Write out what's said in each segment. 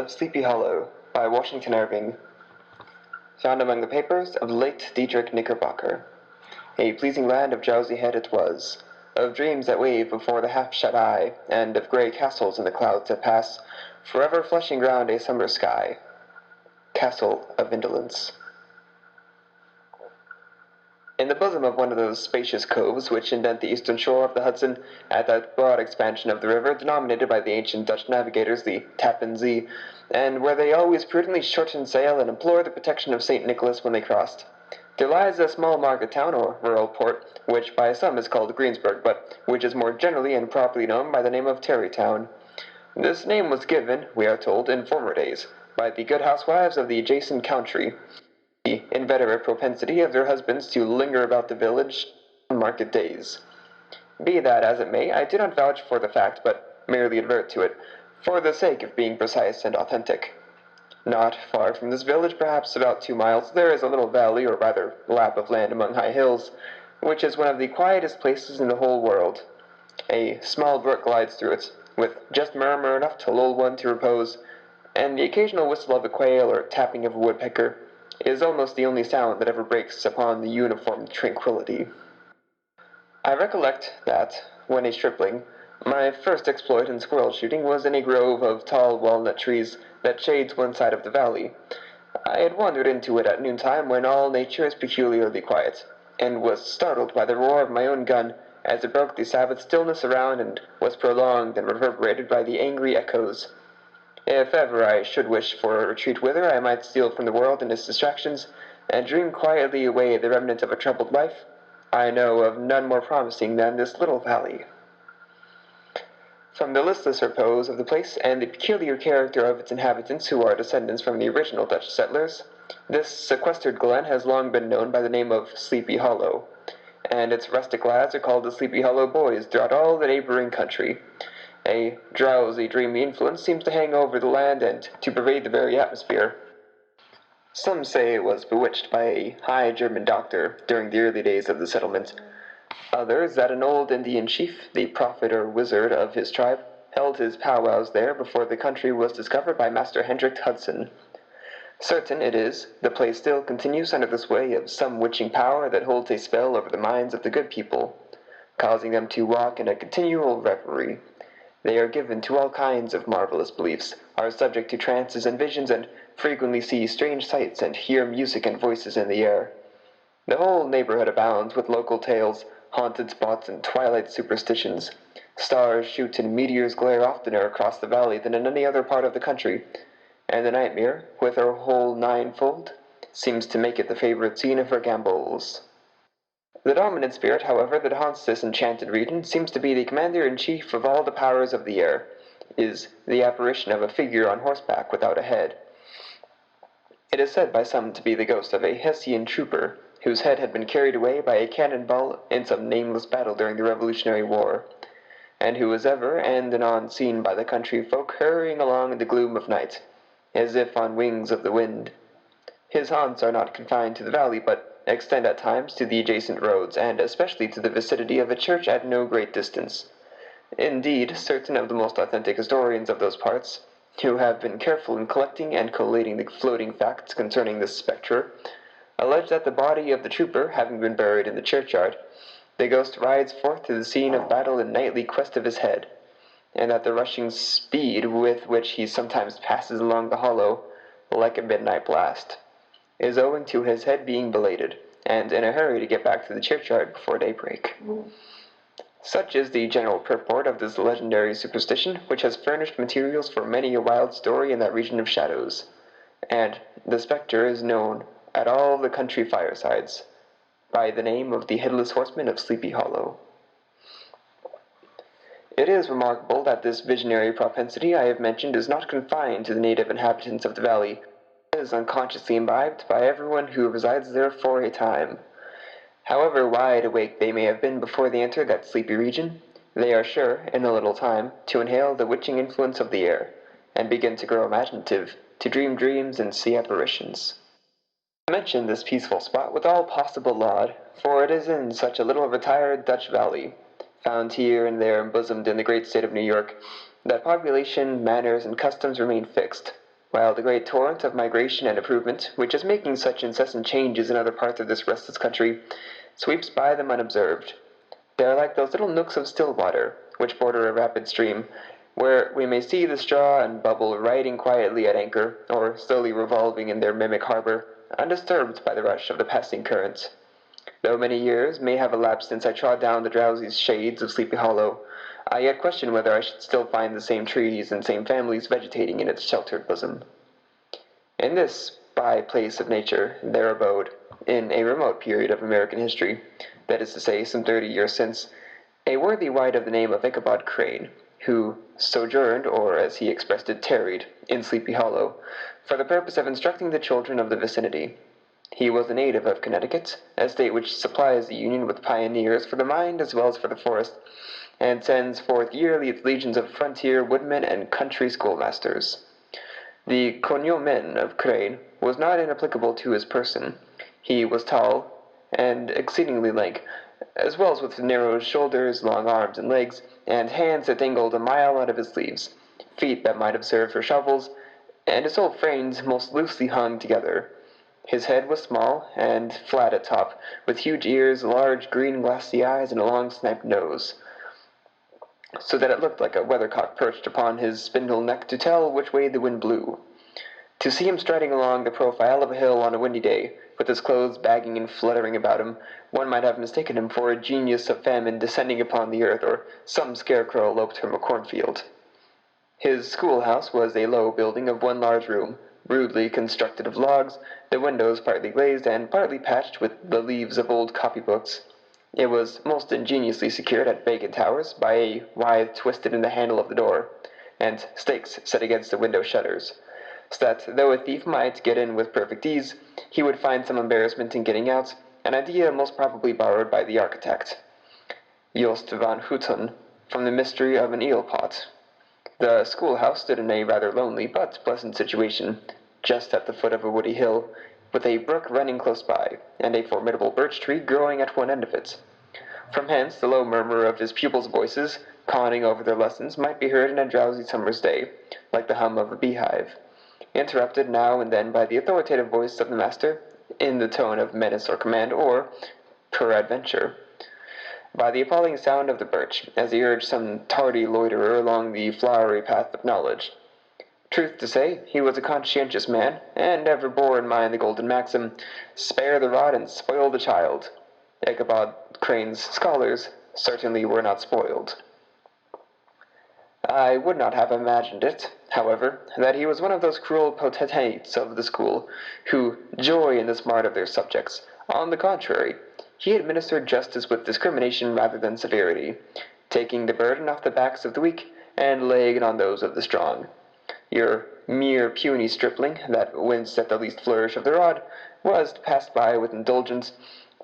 of Sleepy Hollow by Washington Irving, found among the papers of the late Diedrich Knickerbocker. A pleasing land of drowsy head it was, of dreams that wave before the half-shut eye, and of grey castles in the clouds that pass, forever flushing round a summer sky. Castle of Indolence. In the bosom of one of those spacious coves which indent the eastern shore of the Hudson, at that broad expansion of the river denominated by the ancient Dutch navigators the Tappan Zee, and where they always prudently shortened sail and implored the protection of St. Nicholas when they crossed, there lies a small market town or rural port, which by some is called Greensburg, but which is more generally and properly known by the name of Tarrytown. This name was given, we are told, in former days, by the good housewives of the adjacent country, the inveterate propensity of their husbands to linger about the village on market days. Be that as it may, I do not vouch for the fact, but merely advert to it, for the sake of being precise and authentic. Not far from this village, perhaps about 2 miles, there is a little valley, or rather lap of land among high hills, which is one of the quietest places in the whole world. A small brook glides through it, with just murmur enough to lull one to repose, and the occasional whistle of a quail or tapping of a woodpecker is almost the only sound that ever breaks upon the uniform tranquillity. I recollect that, when a stripling, my first exploit in squirrel shooting was in a grove of tall walnut trees that shades one side of the valley. I had wandered into it at noontime when all nature is peculiarly quiet, and was startled by the roar of my own gun as it broke the Sabbath stillness around and was prolonged and reverberated by the angry echoes. If ever I should wish for a retreat whither I might steal from the world and its distractions, and dream quietly away the remnant of a troubled life, I know of none more promising than this little valley. From the listless repose of the place and the peculiar character of its inhabitants, who are descendants from the original Dutch settlers, this sequestered glen has long been known by the name of Sleepy Hollow, and its rustic lads are called the Sleepy Hollow boys throughout all the neighboring country. A drowsy, dreamy influence seems to hang over the land and to pervade the very atmosphere. Some say it was bewitched by a high German doctor during the early days of the settlement. Others that an old Indian chief, the prophet or wizard of his tribe, held his powwows there before the country was discovered by Master Hendrick Hudson. Certain it is, the place still continues under the sway of some witching power that holds a spell over the minds of the good people, causing them to walk in a continual reverie. They are given to all kinds of marvelous beliefs, are subject to trances and visions, and frequently see strange sights and hear music and voices in the air. The whole neighborhood abounds with local tales, haunted spots, and twilight superstitions. Stars shoot and meteors glare oftener across the valley than in any other part of the country, and the nightmare, with her whole ninefold, seems to make it the favorite scene of her gambols. The dominant spirit, however, that haunts this enchanted region seems to be the commander-in-chief of all the powers of the air, is the apparition of a figure on horseback without a head. It is said by some to be the ghost of a Hessian trooper, whose head had been carried away by a cannonball in some nameless battle during the Revolutionary War, and who was ever and anon seen by the country folk hurrying along in the gloom of night, as if on wings of the wind. His haunts are not confined to the valley, but extend at times to the adjacent roads, and especially to the vicinity of a church at no great distance. Indeed, certain of the most authentic historians of those parts, who have been careful in collecting and collating the floating facts concerning this spectre, allege that the body of the trooper having been buried in the churchyard, the ghost rides forth to the scene of battle in nightly quest of his head, and that the rushing speed with which he sometimes passes along the hollow, like a midnight blast, is owing to his head being belated, and in a hurry to get back to the churchyard before daybreak. Such is the general purport of this legendary superstition, which has furnished materials for many a wild story in that region of shadows, and the spectre is known at all the country firesides by the name of the Headless Horseman of Sleepy Hollow. It is remarkable that this visionary propensity I have mentioned is not confined to the native inhabitants of the valley, is unconsciously imbibed by everyone who resides there for a time. However wide awake they may have been before they entered that sleepy region, they are sure, in a little time, to inhale the witching influence of the air, and begin to grow imaginative, to dream dreams and see apparitions. I mention this peaceful spot with all possible laud, for it is in such a little retired Dutch valley, found here and there embosomed in the great state of New York, that population, manners, and customs remain fixed, while the great torrent of migration and improvement, which is making such incessant changes in other parts of this restless country, sweeps by them unobserved. They are like those little nooks of still water, which border a rapid stream, where we may see the straw and bubble riding quietly at anchor, or slowly revolving in their mimic harbor, undisturbed by the rush of the passing current. Though many years may have elapsed since I trod down the drowsy shades of Sleepy Hollow, I yet question whether I should still find the same trees and same families vegetating in its sheltered bosom. In this by place of nature there abode, in a remote period of American history, that is to say, some 30 years since, a worthy wight of the name of Ichabod Crane, who sojourned, or as he expressed it, tarried, in Sleepy Hollow, for the purpose of instructing the children of the vicinity. He was a native of Connecticut, a state which supplies the Union with pioneers for the mind as well as for the forest, and sends forth yearly its legions of frontier woodmen and country schoolmasters. The cognomen of Crane was not inapplicable to his person. He was tall and exceedingly lank, as well as with narrow shoulders, long arms and legs, and hands that dangled a mile out of his sleeves, feet that might have served for shovels, and his whole frame most loosely hung together. His head was small and flat at top, with huge ears, large green glassy eyes, and a long sniped nose, so that it looked like a weathercock perched upon his spindle neck to tell which way the wind blew. To see him striding along the profile of a hill on a windy day, with his clothes bagging and fluttering about him, one might have mistaken him for a genius of famine descending upon the earth, or some scarecrow eloped from a cornfield. His schoolhouse was a low building of one large room, rudely constructed of logs, the windows partly glazed and partly patched with the leaves of old copybooks. It was most ingeniously secured at vacant towers by a withe twisted in the handle of the door, and stakes set against the window shutters, so that though a thief might get in with perfect ease, he would find some embarrassment in getting out, an idea most probably borrowed by the architect, Jost van Houten, from the mystery of an eel pot. The schoolhouse stood in a rather lonely but pleasant situation, just at the foot of a woody hill, with a brook running close by, and a formidable birch tree growing at one end of it. From hence the low murmur of his pupils' voices, conning over their lessons, might be heard in a drowsy summer's day, like the hum of a beehive, interrupted now and then by the authoritative voice of the master, in the tone of menace or command, or, peradventure, by the appalling sound of the birch, as he urged some tardy loiterer along the flowery path of knowledge. Truth to say, he was a conscientious man, and ever bore in mind the golden maxim, spare the rod and spoil the child. Ichabod Crane's scholars certainly were not spoiled. I would not have imagined it, however, that he was one of those cruel potentates of the school, who joy in the smart of their subjects. On the contrary, he administered justice with discrimination rather than severity, taking the burden off the backs of the weak, and laying it on those of the strong. Your mere puny stripling, that winced at the least flourish of the rod, was passed by with indulgence,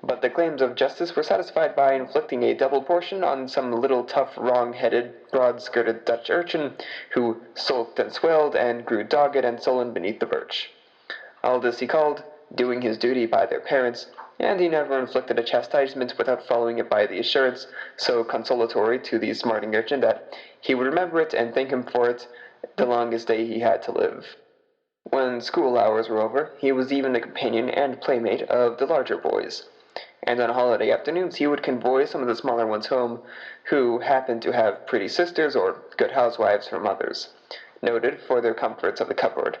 but the claims of justice were satisfied by inflicting a double portion on some little tough, wrong-headed, broad-skirted Dutch urchin, who sulked and swelled, and grew dogged and sullen beneath the birch. All this he called doing his duty by their parents, and he never inflicted a chastisement without following it by the assurance, so consolatory to the smarting urchin, that he would remember it and thank him for it the longest day he had to live. When school hours were over, he was even the companion and playmate of the larger boys, and on holiday afternoons he would convoy some of the smaller ones home, who happened to have pretty sisters or good housewives for mothers, noted for their comforts of the cupboard.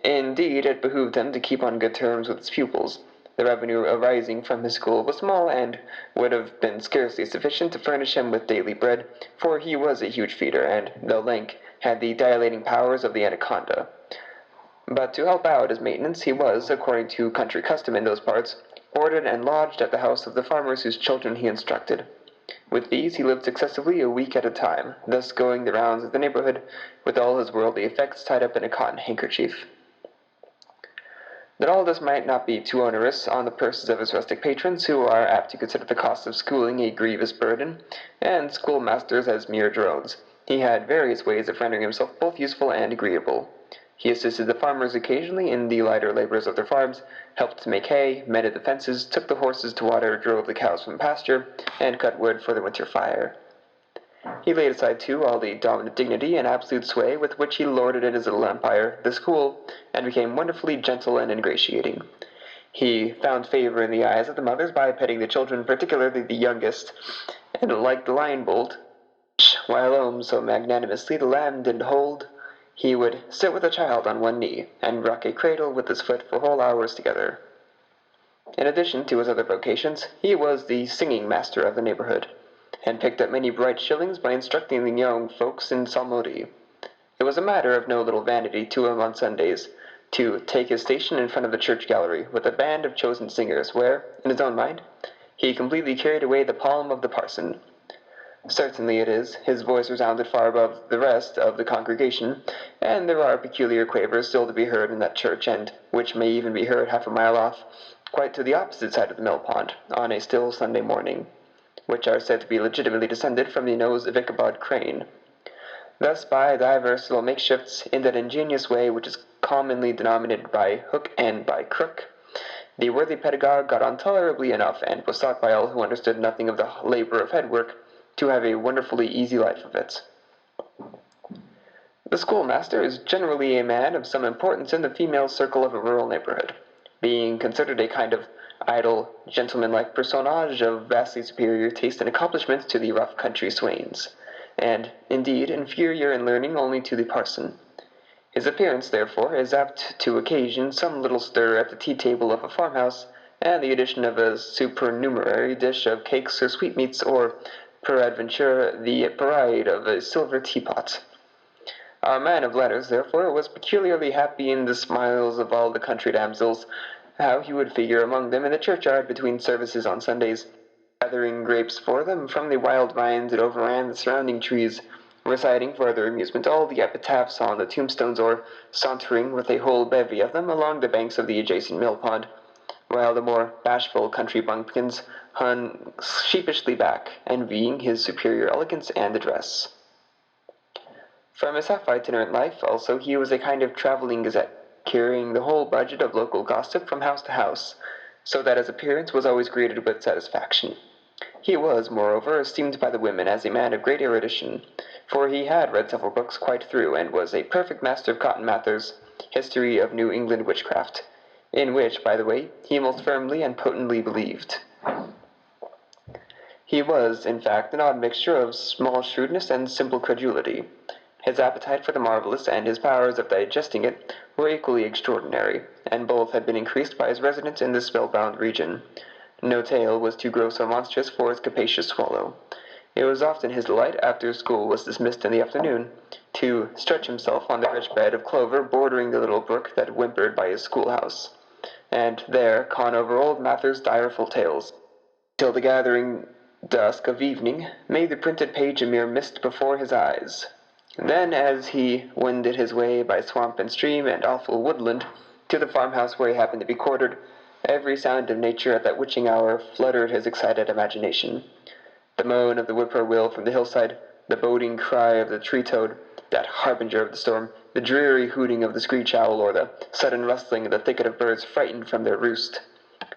Indeed, it behooved him to keep on good terms with his pupils. The revenue arising from his school was small, and would have been scarcely sufficient to furnish him with daily bread, for he was a huge feeder, and, though lank, had the dilating powers of the anaconda. But to help out his maintenance, he was, according to country custom in those parts, boarded and lodged at the house of the farmers whose children he instructed. With these he lived successively a week at a time, thus going the rounds of the neighborhood, with all his worldly effects tied up in a cotton handkerchief. That all this might not be too onerous on the purses of his rustic patrons, who are apt to consider the cost of schooling a grievous burden, and schoolmasters as mere drones, he had various ways of rendering himself both useful and agreeable. He assisted the farmers occasionally in the lighter labors of their farms, helped to make hay, mended the fences, took the horses to water, drove the cows from pasture, and cut wood for the winter fire. He laid aside, too, all the dominant dignity and absolute sway with which he lorded in his little empire, the school, and became wonderfully gentle and ingratiating. He found favor in the eyes of the mothers by petting the children, particularly the youngest, and like the lion bolt, while so magnanimously the lamb did hold, he would sit with a child on one knee, and rock a cradle with his foot for whole hours together. In addition to his other vocations, he was the singing master of the neighborhood, and picked up many bright shillings by instructing the young folks in psalmody. It was a matter of no little vanity to him on Sundays to take his station in front of the church gallery with a band of chosen singers, where, in his own mind, he completely carried away the palm of the parson. Certainly it is, his voice resounded far above the rest of the congregation, and there are peculiar quavers still to be heard in that church, and which may even be heard half a mile off, quite to the opposite side of the mill pond, on a still Sunday morning, which are said to be legitimately descended from the nose of Ichabod Crane. Thus, by divers little makeshifts, in that ingenious way which is commonly denominated by hook and by crook, the worthy pedagogue got on tolerably enough, and was thought by all who understood nothing of the labor of head work to have a wonderfully easy life of it. The schoolmaster is generally a man of some importance in the female circle of a rural neighborhood, being considered a kind of idle, gentlemanlike personage of vastly superior taste and accomplishments to the rough country swains, and, indeed, inferior in learning only to the parson. His appearance, therefore, is apt to occasion some little stir at the tea-table of a farmhouse, and the addition of a supernumerary dish of cakes or sweetmeats, or, peradventure, the parade of a silver teapot. Our man of letters, therefore, was peculiarly happy in the smiles of all the country damsels, how he would figure among them in the churchyard between services on Sundays, gathering grapes for them from the wild vines that overran the surrounding trees, reciting for their amusement all the epitaphs on the tombstones, or sauntering with a whole bevy of them along the banks of the adjacent mill pond, while the more bashful country bumpkins hung sheepishly back, envying his superior elegance and address. From his half-itinerant life, also, he was a kind of travelling gazette, carrying the whole budget of local gossip from house to house, so that his appearance was always greeted with satisfaction. He was, moreover, esteemed by the women as a man of great erudition, for he had read several books quite through, and was a perfect master of Cotton Mather's History of New England Witchcraft, in which, by the way, he most firmly and potently believed. He was, in fact, an odd mixture of small shrewdness and simple credulity. His appetite for the marvelous and his powers of digesting it were equally extraordinary, and both had been increased by his residence in this spellbound region. No tale was too gross or monstrous for his capacious swallow. It was often his delight, after school was dismissed in the afternoon, to stretch himself on the rich bed of clover bordering the little brook that whimpered by his schoolhouse, and there con over old Mather's direful tales, till the gathering dusk of evening made the printed page a mere mist before his eyes. Then, as he wended his way by swamp and stream and awful woodland to the farmhouse where he happened to be quartered, every sound of nature at that witching hour fluttered his excited imagination. The moan of the whippoorwill from the hillside, the boding cry of the tree-toad, that harbinger of the storm, the dreary hooting of the screech owl, or the sudden rustling of the thicket of birds frightened from their roost.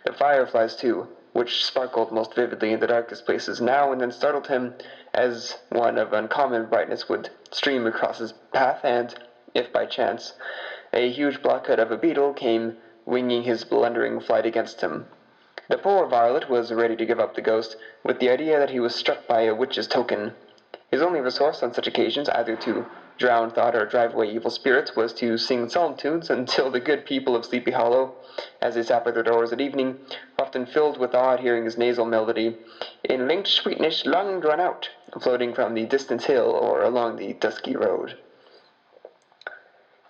The fireflies, too, which sparkled most vividly in the darkest places, now and then startled him, as one of uncommon brightness would stream across his path, and, if by chance, a huge blockhead of a beetle came winging his blundering flight against him. The poor varlet was ready to give up the ghost, with the idea that he was struck by a witch's token. His only resource on such occasions, either to drown thought or drive away evil spirits, was to sing psalm tunes until the good people of Sleepy Hollow, as they sat by their doors at evening, often filled with awe at hearing his nasal melody, in linked sweetness long drawn out, floating from the distant hill or along the dusky road.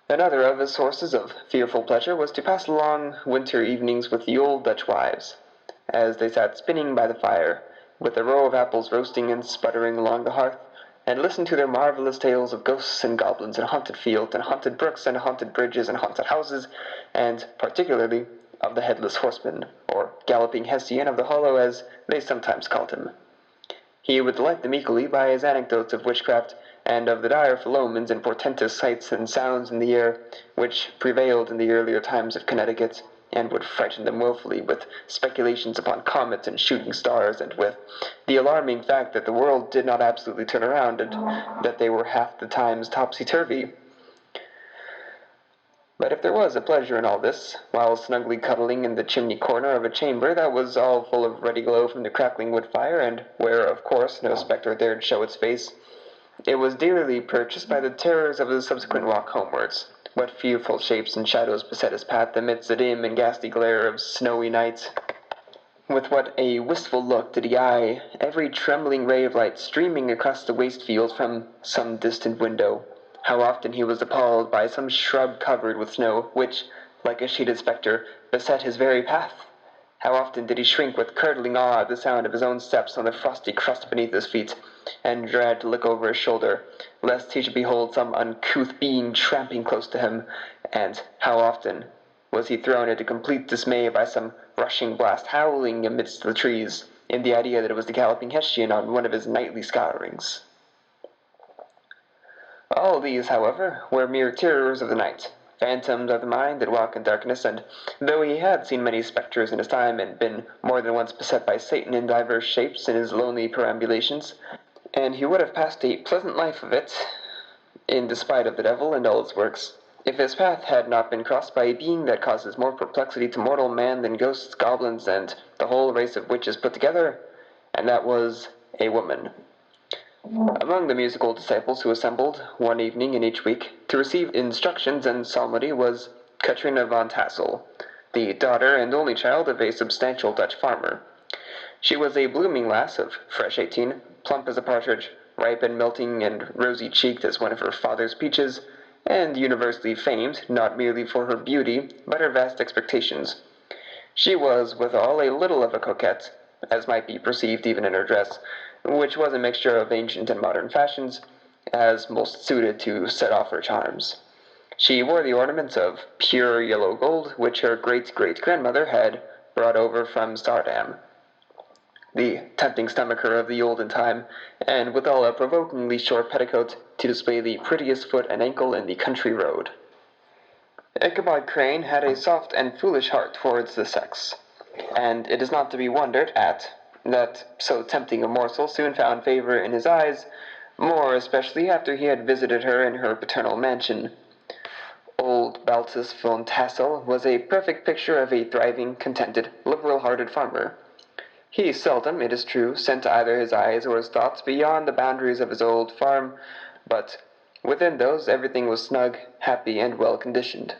Another of his sources of fearful pleasure was to pass long winter evenings with the old Dutch wives, as they sat spinning by the fire, with a row of apples roasting and sputtering along the hearth, and listened to their marvelous tales of ghosts and goblins and haunted fields and haunted brooks and haunted bridges and haunted houses, and, particularly, of the headless horseman, or galloping Hessian of the Hollow, as they sometimes called him. He would delight them equally by his anecdotes of witchcraft, and of the direful omens and portentous sights and sounds in the air, which prevailed in the earlier times of Connecticut, and would frighten them willfully with speculations upon comets and shooting stars, and with the alarming fact that the world did not absolutely turn around, and that they were half the times topsy-turvy. But if there was a pleasure in all this, while snugly cuddling in the chimney corner of a chamber that was all full of ruddy glow from the crackling wood fire, and where, of course, no spectre dared show its face, it was dearly purchased by the terrors of the subsequent walk homewards. What fearful shapes and shadows beset his path amidst the dim and ghastly glare of snowy night! With what a wistful look did he eye every trembling ray of light streaming across the waste field from some distant window! How often he was appalled by some shrub covered with snow, which, like a sheeted spectre, beset his very path! How often did he shrink with curdling awe at the sound of his own steps on the frosty crust beneath his feet, and dread to look over his shoulder, lest he should behold some uncouth being tramping close to him, and how often was he thrown into complete dismay by some rushing blast howling amidst the trees, in the idea that it was the galloping Hessian on one of his nightly scourings. All these, however, were mere terrors of the night, phantoms of the mind that walk in darkness, and though he had seen many spectres in his time, and been more than once beset by Satan in divers shapes in his lonely perambulations, and he would have passed a pleasant life of it, in despite of the devil and all his works, if his path had not been crossed by a being that causes more perplexity to mortal man than ghosts, goblins, and the whole race of witches put together, and that was a woman. Among the musical disciples who assembled, one evening in each week, to receive instructions in psalmody was Katrina von Tassel, the daughter and only child of a substantial Dutch farmer. She was a blooming lass of fresh 18, plump as a partridge, ripe and melting and rosy-cheeked as one of her father's peaches, and universally famed not merely for her beauty, but her vast expectations. She was withal a little of a coquette, as might be perceived even in her dress, which was a mixture of ancient and modern fashions, as most suited to set off her charms. She wore the ornaments of pure yellow gold, which her great-great-grandmother had brought over from Saardam, the tempting stomacher of the olden time, and withal a provokingly short petticoat to display the prettiest foot and ankle in the country road. Ichabod Crane had a soft and foolish heart towards the sex, and it is not to be wondered at that so tempting a morsel soon found favor in his eyes, more especially after he had visited her in her paternal mansion. Old Baltus von Tassel was a perfect picture of a thriving, contented, liberal-hearted farmer. He seldom, it is true, sent either his eyes or his thoughts beyond the boundaries of his old farm, but within those everything was snug, happy, and well-conditioned.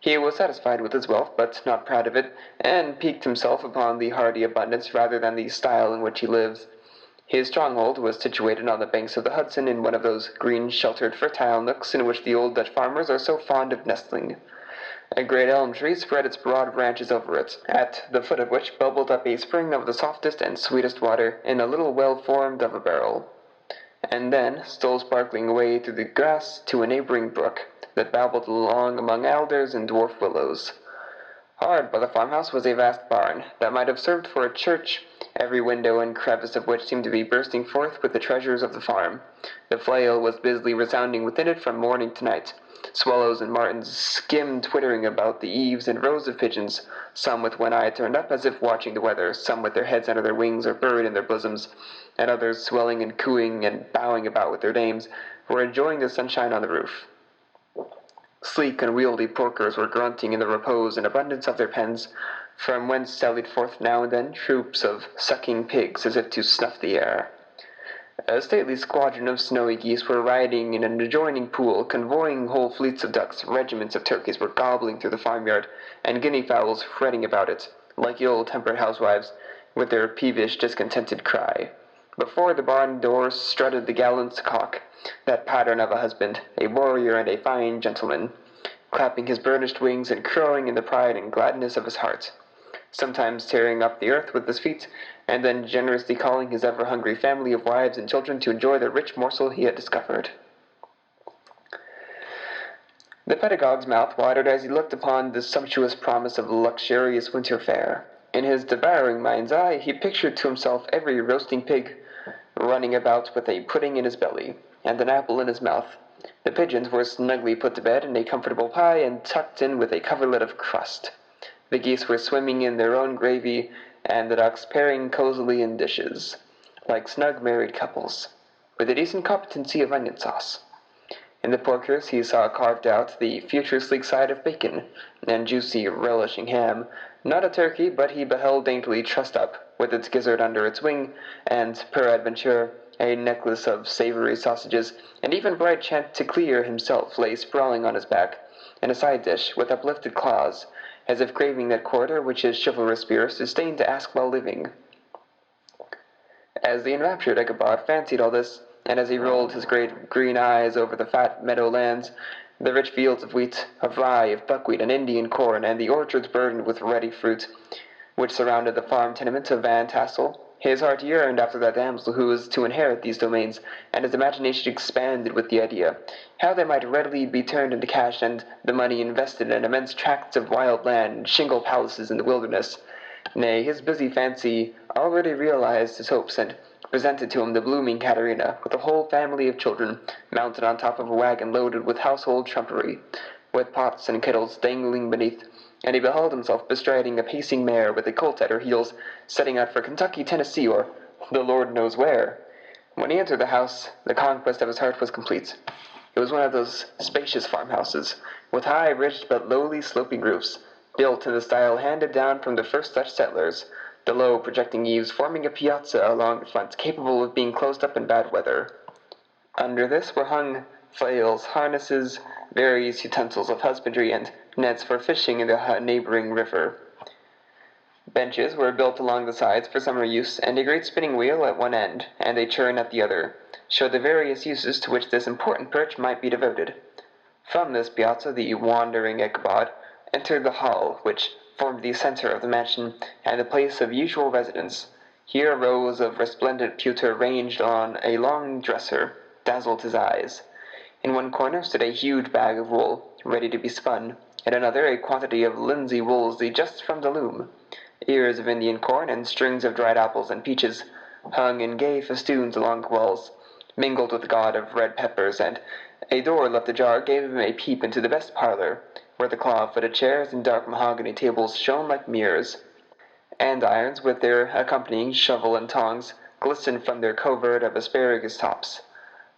He was satisfied with his wealth, but not proud of it, and piqued himself upon the hardy abundance rather than the style in which he lived. His stronghold was situated on the banks of the Hudson in one of those green, sheltered, fertile nooks in which the old Dutch farmers are so fond of nestling. A great elm tree spread its broad branches over it, at the foot of which bubbled up a spring of the softest and sweetest water in a little well formed of a barrel, and then stole sparkling away through the grass to a neighboring brook that babbled along among alders and dwarf willows. Hard by the farmhouse was a vast barn that might have served for a church, every window and crevice of which seemed to be bursting forth with the treasures of the farm. The flail was busily resounding within it from morning to night. Swallows and martins skimmed twittering about the eaves, and rows of pigeons, some with one eye turned up as if watching the weather, some with their heads under their wings or buried in their bosoms, and others swelling and cooing and bowing about with their dames, were enjoying the sunshine on the roof. Sleek and wieldy porkers were grunting in the repose and abundance of their pens, from whence sallied forth now and then troops of sucking pigs as if to snuff the air. A stately squadron of snowy geese were riding in an adjoining pool, convoying whole fleets of ducks, regiments of turkeys were gobbling through the farmyard, and guinea fowls fretting about it, like ill-tempered housewives, with their peevish, discontented cry. Before the barn door strutted the gallant cock, that pattern of a husband, a warrior and a fine gentleman, clapping his burnished wings and crowing in the pride and gladness of his heart, sometimes tearing up the earth with his feet, and then generously calling his ever-hungry family of wives and children to enjoy the rich morsel he had discovered. The pedagogue's mouth watered as he looked upon this sumptuous promise of luxurious winter fare. In his devouring mind's eye he pictured to himself every roasting pig running about with a pudding in his belly, and an apple in his mouth. The pigeons were snugly put to bed in a comfortable pie and tucked in with a coverlet of crust. The geese were swimming in their own gravy, and the ducks pairing cozily in dishes, like snug married couples, with a decent competency of onion sauce. In the porkers he saw carved out the future sleek side of bacon, and juicy, relishing ham, not a turkey, but he beheld daintily trussed up, with its gizzard under its wing, and, peradventure, a necklace of savory sausages, and even bright Chanticleer himself lay sprawling on his back, in a side dish, with uplifted claws, as if craving that quarter which his chivalrous spirit disdained to ask while living. As the enraptured Ichabod fancied all this, and as he rolled his great green eyes over the fat meadow lands, the rich fields of wheat, of rye, of buckwheat, and Indian corn, and the orchards burdened with ruddy fruit, which surrounded the farm tenement of Van Tassel, his heart yearned after that damsel who was to inherit these domains, and his imagination expanded with the idea how they might readily be turned into cash, and the money invested in immense tracts of wild land and shingle palaces in the wilderness. Nay, his busy fancy already realized his hopes, and presented to him the blooming Caterina, with a whole family of children, mounted on top of a wagon loaded with household trumpery, with pots and kettles dangling beneath, and he beheld himself bestriding a pacing mare with a colt at her heels, setting out for Kentucky, Tennessee, or the Lord knows where. When he entered the house, the conquest of his heart was complete. It was one of those spacious farmhouses, with high, rich, but lowly sloping roofs, built in the style handed down from the first Dutch settlers, the low projecting eaves forming a piazza along the front capable of being closed up in bad weather. Under this were hung flails, harnesses, various utensils of husbandry, and nets for fishing in the neighboring river. Benches were built along the sides for summer use, and a great spinning wheel at one end, and a churn at the other, showed the various uses to which this important perch might be devoted. From this piazza the wandering Ichabod entered the hall, which formed the centre of the mansion, and the place of usual residence. Here rows of resplendent pewter ranged on a long dresser dazzled his eyes. In one corner stood a huge bag of wool, ready to be spun, in another a quantity of linsey woolsey just from the loom. Ears of Indian corn and strings of dried apples and peaches hung in gay festoons along the walls, mingled with the god of red peppers, and a door left ajar gave him a peep into the best parlor, where the claw-footed chairs and dark mahogany tables shone like mirrors. Andirons, with their accompanying shovel and tongs, glistened from their covert of asparagus tops.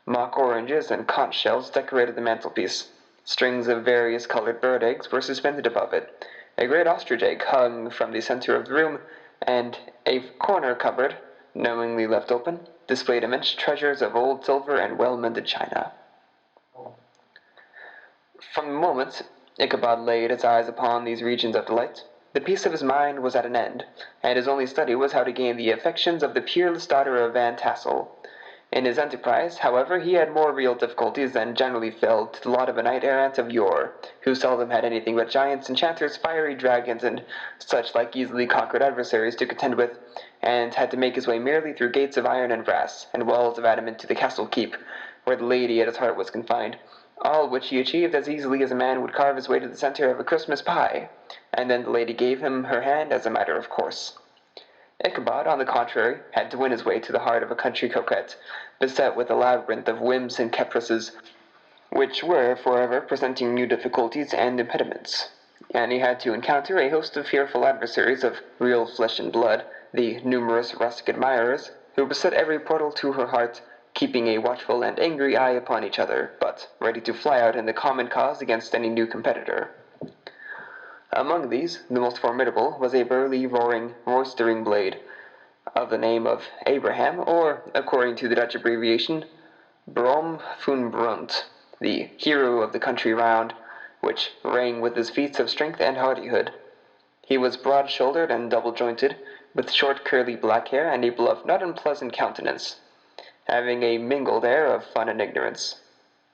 Mock oranges and conch shells decorated the mantelpiece. Strings of various colored bird eggs were suspended above it. A great ostrich egg hung from the center of the room, and a corner cupboard, knowingly left open, displayed immense treasures of old silver and well-mended china. From the moment Ichabod laid his eyes upon these regions of delight, the peace of his mind was at an end, and his only study was how to gain the affections of the peerless daughter of Van Tassel. In his enterprise, however, he had more real difficulties than generally fell to the lot of a knight-errant of yore, who seldom had anything but giants, enchanters, fiery dragons, and such like easily conquered adversaries to contend with, and had to make his way merely through gates of iron and brass, and walls of adamant to the castle keep, where the lady at his heart was confined, all which he achieved as easily as a man would carve his way to the center of a Christmas pie, and then the lady gave him her hand as a matter of course. Ichabod, on the contrary, had to win his way to the heart of a country coquette, beset with a labyrinth of whims and caprices, which were forever presenting new difficulties and impediments, and he had to encounter a host of fearful adversaries of real flesh and blood, the numerous rustic admirers, who beset every portal to her heart, keeping a watchful and angry eye upon each other, but ready to fly out in the common cause against any new competitor. Among these, the most formidable was a burly, roaring, roistering blade, of the name of Abraham, or, according to the Dutch abbreviation, Brom Fun Brunt, the hero of the country round, which rang with his feats of strength and hardihood. He was broad-shouldered and double-jointed, with short curly black hair and a bluff, not unpleasant countenance, having a mingled air of fun and ignorance.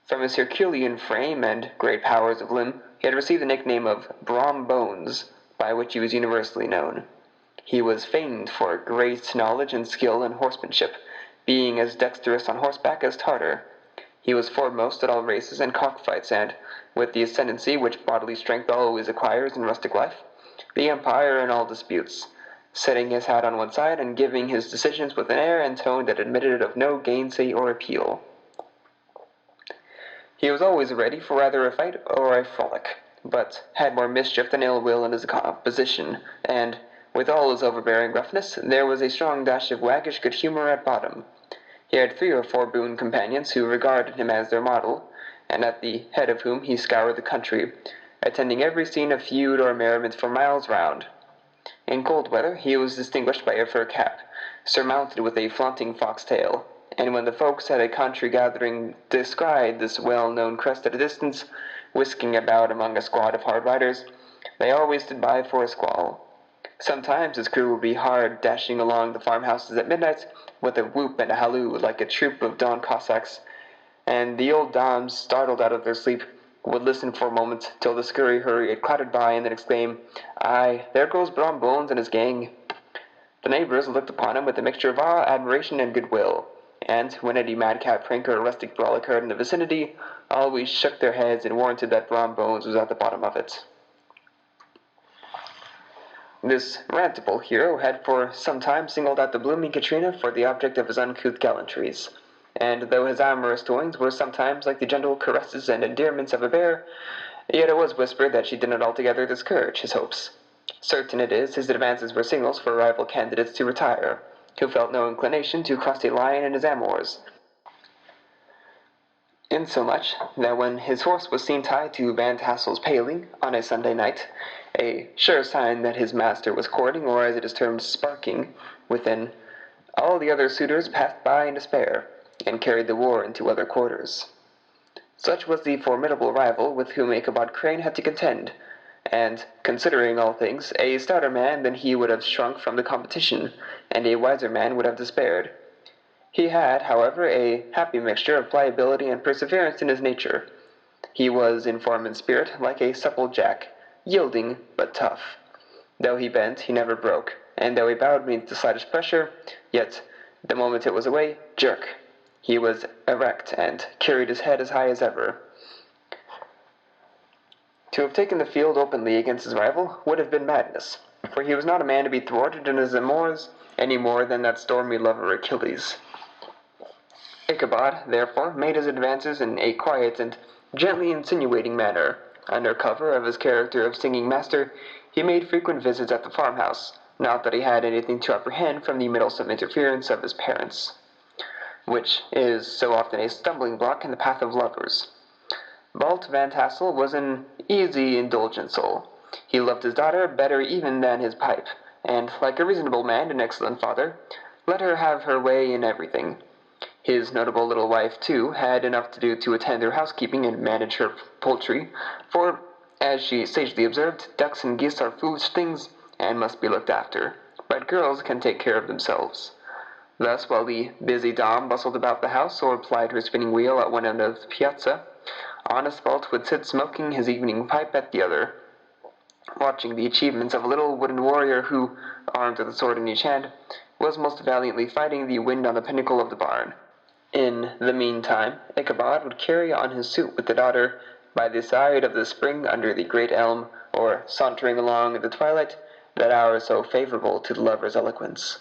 From his Herculean frame and great powers of limb, he had received the nickname of Brom Bones, by which he was universally known. He was famed for great knowledge and skill in horsemanship, being as dexterous on horseback as Tartar. He was foremost at all races and cockfights, and, with the ascendancy which bodily strength always acquires in rustic life, the umpire in all disputes, setting his hat on one side and giving his decisions with an air and tone that admitted of no gainsay or appeal. He was always ready for either a fight or a frolic, but had more mischief than ill will in his composition, and, with all his overbearing roughness, there was a strong dash of waggish good humour at bottom. He had 3 or 4 boon companions who regarded him as their model, and at the head of whom he scoured the country, attending every scene of feud or merriment for miles round. In cold weather he was distinguished by a fur cap, surmounted with a flaunting fox-tail, and when the folks at a country gathering descried this well-known crest at a distance, whisking about among a squad of hard riders, they always stood by for a squall. Sometimes his crew would be hard dashing along the farmhouses at midnight, with a whoop and a halloo like a troop of dawn Cossacks, and the old dames, startled out of their sleep, would listen for a moment till the scurry-hurry had clattered by, and then exclaim, "Aye, there goes Brom Bones and his gang." The neighbours looked upon him with a mixture of awe, admiration, and goodwill, and when any madcap prank or rustic brawl occurred in the vicinity, always shook their heads and warranted that Brom Bones was at the bottom of it. This rantable hero had for some time singled out the blooming Katrina for the object of his uncouth gallantries, and though his amorous doings were sometimes like the gentle caresses and endearments of a bear, yet it was whispered that she did not altogether discourage his hopes. Certain it is, his advances were signals for rival candidates to retire, who felt no inclination to cross a line in his amours, insomuch that when his horse was seen tied to Van Tassel's paling on a Sunday night, a sure sign that his master was courting, or as it is termed, sparking, within, all the other suitors passed by in despair, and carried the war into other quarters. Such was the formidable rival with whom Ichabod Crane had to contend, and, considering all things, a stouter man than he would have shrunk from the competition, and a wiser man would have despaired. He had, however, a happy mixture of pliability and perseverance in his nature. He was, in form and spirit, like a supple jack, yielding but tough. Though he bent, he never broke, and though he bowed beneath the slightest pressure, yet, the moment it was away, jerk! He was erect, and carried his head as high as ever. To have taken the field openly against his rival would have been madness, for he was not a man to be thwarted in his amours any more than that stormy lover Achilles. Ichabod, therefore, made his advances in a quiet and gently insinuating manner. Under cover of his character of singing master, he made frequent visits at the farmhouse, not that he had anything to apprehend from the meddlesome interference of his parents, which is so often a stumbling block in the path of lovers. Balt Van Tassel was an easy, indulgent soul. He loved his daughter better even than his pipe, and, like a reasonable man and excellent father, let her have her way in everything. His notable little wife, too, had enough to do to attend her housekeeping and manage her poultry, for, as she sagely observed, ducks and geese are foolish things, and must be looked after, but girls can take care of themselves. Thus, while the busy Dom bustled about the house, or plied her spinning wheel at one end of the piazza, honest Balt would sit smoking his evening pipe at the other, watching the achievements of a little wooden warrior who, armed with a sword in each hand, was most valiantly fighting the wind on the pinnacle of the barn. In the meantime, Ichabod would carry on his suit with the daughter by the side of the spring under the great elm, or sauntering along in the twilight, that hour so favorable to the lover's eloquence.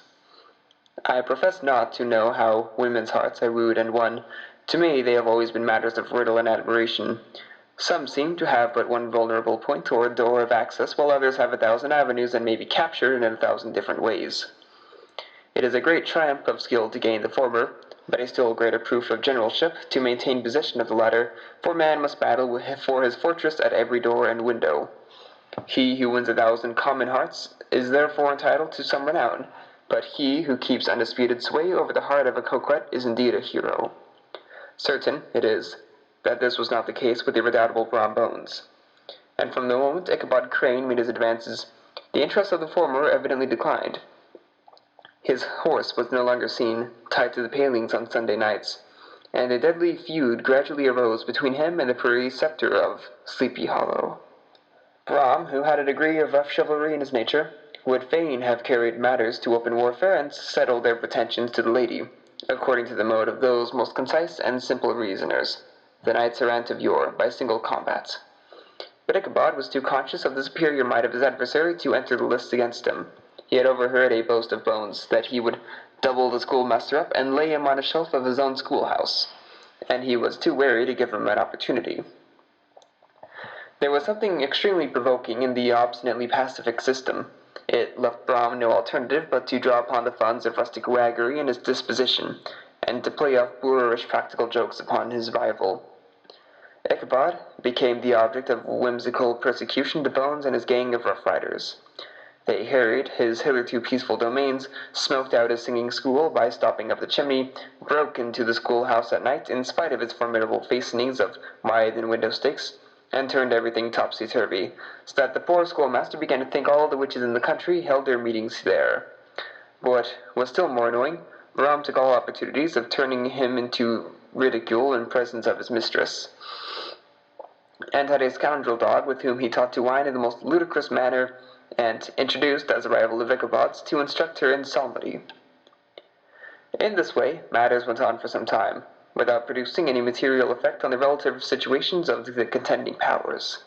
I profess not to know how women's hearts are wooed and won. To me they have always been matters of riddle and admiration. Some seem to have but one vulnerable point or door of access, while others have 1,000 avenues and may be captured in 1,000 different ways. It is a great triumph of skill to gain the former, but a still greater proof of generalship to maintain possession of the latter, for man must battle for his fortress at every door and window. He who wins 1,000 common hearts is therefore entitled to some renown, but he who keeps undisputed sway over the heart of a coquette is indeed a hero. Certain it is that this was not the case with the redoubtable Brom Bones, and from the moment Ichabod Crane made his advances, the interest of the former evidently declined. His horse was no longer seen tied to the palings on Sunday nights, and a deadly feud gradually arose between him and the preceptor of Sleepy Hollow. Brom, who had a degree of rough chivalry in his nature, would fain have carried matters to open warfare and settled their pretensions to the lady, according to the mode of those most concise and simple reasoners, the knights errant of yore, by single combats. But Ichabod was too conscious of the superior might of his adversary to enter the lists against him. He had overheard a boast of Bones that he would double the schoolmaster up and lay him on a shelf of his own schoolhouse, and he was too wary to give him an opportunity. There was something extremely provoking in the obstinately pacific system. It left Brom no alternative but to draw upon the funds of rustic waggery in his disposition, and to play off boorish practical jokes upon his rival. Ichabod became the object of whimsical persecution to Bones and his gang of Rough Riders. They harried his hitherto peaceful domains, smoked out his singing school by stopping up the chimney, broke into the schoolhouse at night in spite of its formidable fastenings of withen window sticks, and turned everything topsy-turvy, so that the poor schoolmaster began to think all the witches in the country held their meetings there. What was still more annoying, Brom took all opportunities of turning him into ridicule in presence of his mistress, and had a scoundrel dog with whom he taught to whine in the most ludicrous manner, and introduced as a rival of Ichabod's to instruct her in psalmody. In this way matters went on for some time, without producing any material effect on the relative situations of the contending powers.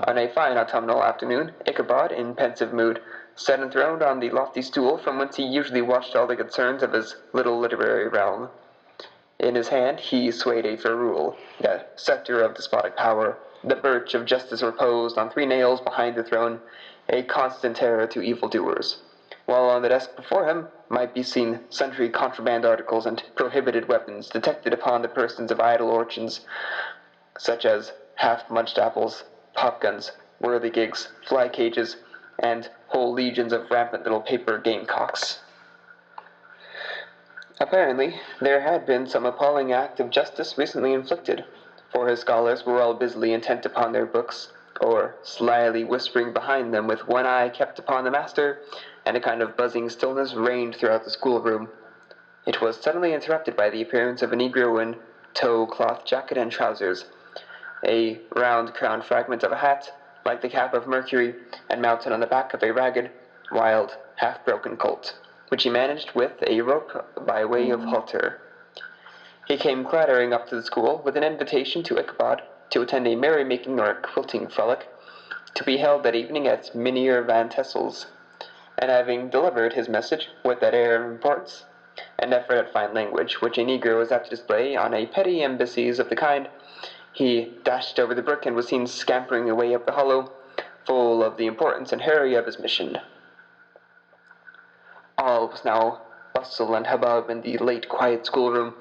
On a fine autumnal afternoon, Ichabod, in pensive mood, sat enthroned on the lofty stool from whence he usually watched all the concerns of his little literary realm. In his hand he swayed a ferule, the sceptre of despotic power. The birch of justice reposed on 3 nails behind the throne, a constant terror to evildoers, while on the desk before him might be seen sundry contraband articles and prohibited weapons detected upon the persons of idle urchins, such as half-munched apples, popguns, whirligigs, fly-cages, and whole legions of rampant little paper gamecocks. Apparently, there had been some appalling act of justice recently inflicted, for his scholars were all busily intent upon their books, or slyly whispering behind them with one eye kept upon the master, and a kind of buzzing stillness reigned throughout the schoolroom. It was suddenly interrupted by the appearance of a negro in tow-cloth jacket and trousers, a round-crowned fragment of a hat, like the cap of Mercury, and mounted on the back of a ragged, wild, half-broken colt, which he managed with a rope by way of halter. He came clattering up to the school with an invitation to Ichabod to attend a merry-making or a quilting frolic, to be held that evening at Mynheer Van Tessel's, and having delivered his message with that air of importance, and effort at fine language, which a negro is apt to display on a petty embassies of the kind, he dashed over the brook and was seen scampering away up the hollow, full of the importance and hurry of his mission. All was now bustle and hubbub in the late quiet schoolroom.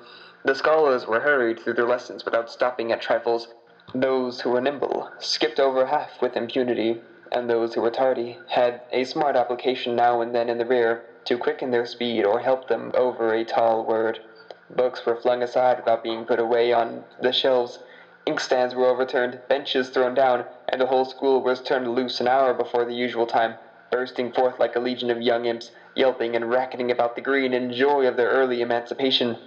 The scholars were hurried through their lessons without stopping at trifles. Those who were nimble skipped over half with impunity, and those who were tardy had a smart application now and then in the rear to quicken their speed or help them over a tall word. Books were flung aside without being put away on the shelves. Inkstands were overturned, benches thrown down, and the whole school was turned loose an hour before the usual time, bursting forth like a legion of young imps, yelping and racketing about the green in joy of their early emancipation.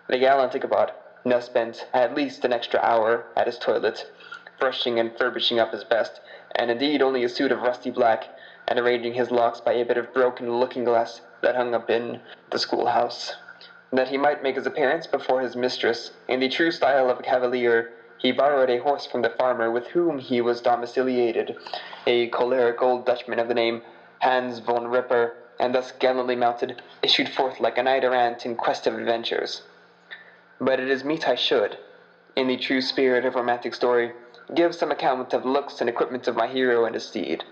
The gallant Ichabod now spent at least an extra hour at his toilet, brushing and furbishing up his best, and indeed only a suit of rusty black, and arranging his locks by a bit of broken looking-glass that hung up in the schoolhouse. That he might make his appearance before his mistress, in the true style of a cavalier, he borrowed a horse from the farmer with whom he was domiciliated, a choleric old Dutchman of the name Hans von Ripper, and thus gallantly mounted, issued forth like a knight-errant in quest of adventures. But it is meet I should, in the true spirit of romantic story, give some account of the looks and equipment of my hero and his steed.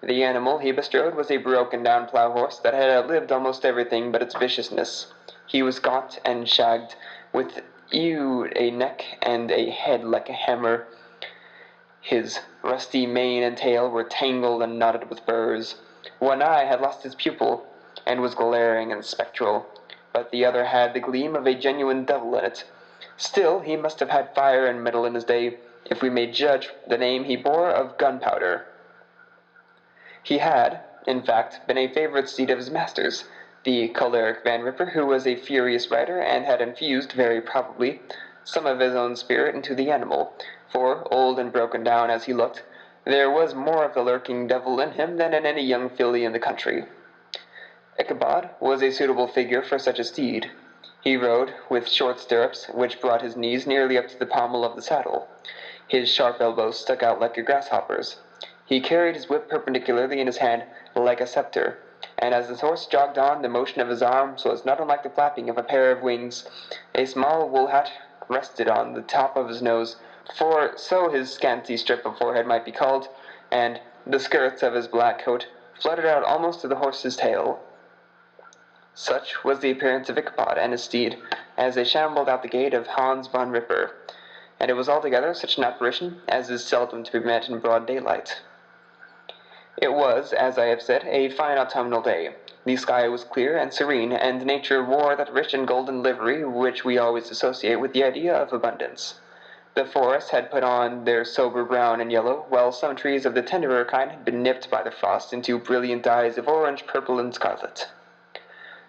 The animal he bestrode was a broken-down plough-horse that had outlived almost everything but its viciousness. He was gaunt and shagged, with a neck and a head like a hammer. His rusty mane and tail were tangled and knotted with burrs. One eye had lost its pupil, and was glaring and spectral, but the other had the gleam of a genuine devil in it. Still, he must have had fire and metal in his day, if we may judge the name he bore of Gunpowder. He had, in fact, been a favorite steed of his master's, the choleric Van Ripper, who was a furious rider, and had infused, very probably, some of his own spirit into the animal, for, old and broken down as he looked, there was more of the lurking devil in him than in any young filly in the country. Ichabod was a suitable figure for such a steed. He rode with short stirrups, which brought his knees nearly up to the pommel of the saddle. His sharp elbows stuck out like a grasshopper's. He carried his whip perpendicularly in his hand, like a scepter, and as his horse jogged on, the motion of his arms was not unlike the flapping of a pair of wings. A small wool hat rested on the top of his nose, for so his scanty strip of forehead might be called, and the skirts of his black coat fluttered out almost to the horse's tail. Such was the appearance of Ichabod and his steed as they shambled out the gate of Hans von Ripper, and it was altogether such an apparition as is seldom to be met in broad daylight. It was, as I have said, a fine autumnal day. The sky was clear and serene, and nature wore that rich and golden livery which we always associate with the idea of abundance. The forests had put on their sober brown and yellow, while some trees of the tenderer kind had been nipped by the frost into brilliant dyes of orange, purple, and scarlet.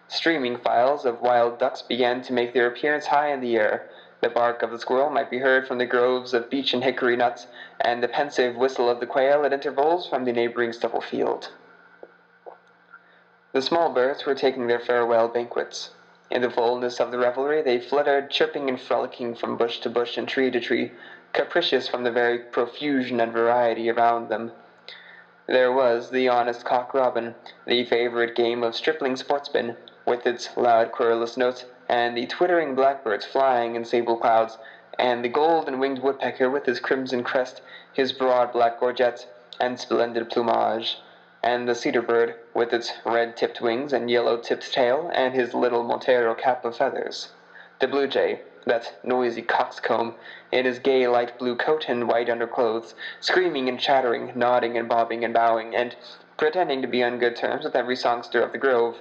Streaming files of wild ducks began to make their appearance high in the air. The bark of the squirrel might be heard from the groves of beech and hickory nuts, and the pensive whistle of the quail at intervals from the neighboring stubble field. The small birds were taking their farewell banquets. In the fullness of the revelry they fluttered, chirping and frolicking from bush to bush and tree to tree, capricious from the very profusion and variety around them. There was the honest cock-robin, the favourite game of stripling sportsmen, with its loud querulous notes, and the twittering blackbirds flying in sable clouds, and the golden-winged woodpecker with his crimson crest, his broad black gorget, and splendid plumage, and the cedar-bird with its red-tipped wings and yellow-tipped tail, and his little Montero cap of feathers, the blue-jay, that noisy coxcomb, in his gay light blue coat and white underclothes, screaming and chattering, nodding and bobbing and bowing, and pretending to be on good terms with every songster of the grove.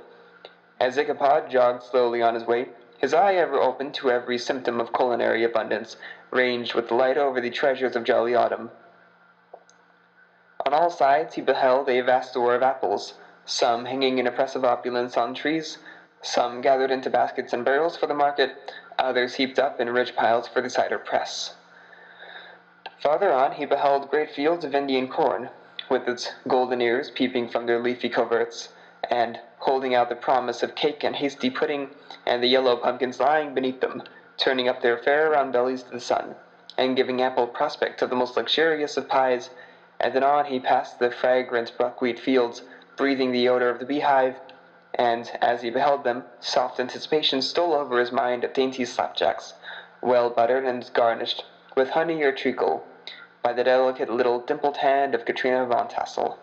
As Ichabod jogged slowly on his way, his eye ever open to every symptom of culinary abundance, ranged with delight over the treasures of jolly autumn. On all sides he beheld a vast store of apples, some hanging in oppressive opulence on trees, some gathered into baskets and barrels for the market, others heaped up in rich piles for the cider press. Farther on he beheld great fields of Indian corn, with its golden ears peeping from their leafy coverts, and holding out the promise of cake and hasty pudding, and the yellow pumpkins lying beneath them, turning up their fair round bellies to the sun, and giving ample prospect of the most luxurious of pies. And anon he passed the fragrant buckwheat fields, breathing the odor of the beehive, and, as he beheld them, soft anticipation stole over his mind of dainty slapjacks, well buttered and garnished with honey or treacle, by the delicate little dimpled hand of Katrina Von Tassel.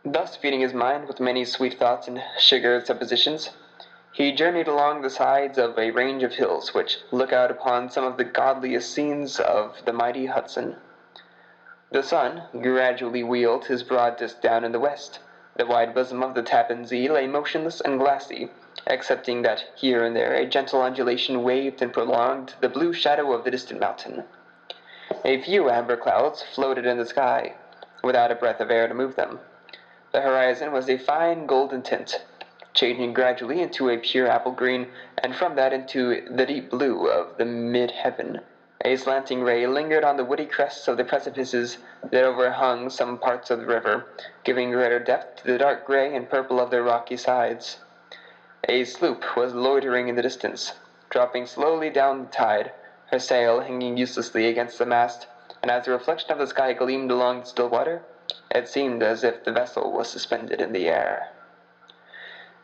Thus feeding his mind with many sweet thoughts and sugared suppositions, he journeyed along the sides of a range of hills which look out upon some of the godliest scenes of the mighty Hudson. The sun gradually wheeled his broad disk down in the west. The wide bosom of the Tappan Zee lay motionless and glassy, excepting that here and there a gentle undulation waved and prolonged the blue shadow of the distant mountain. A few amber clouds floated in the sky, without a breath of air to move them. The horizon was a fine golden tint, changing gradually into a pure apple green, and from that into the deep blue of the mid-heaven. A slanting ray lingered on the woody crests of the precipices that overhung some parts of the river, giving greater depth to the dark gray and purple of their rocky sides. A sloop was loitering in the distance, dropping slowly down the tide, her sail hanging uselessly against the mast, and as the reflection of the sky gleamed along the still water, it seemed as if the vessel was suspended in the air.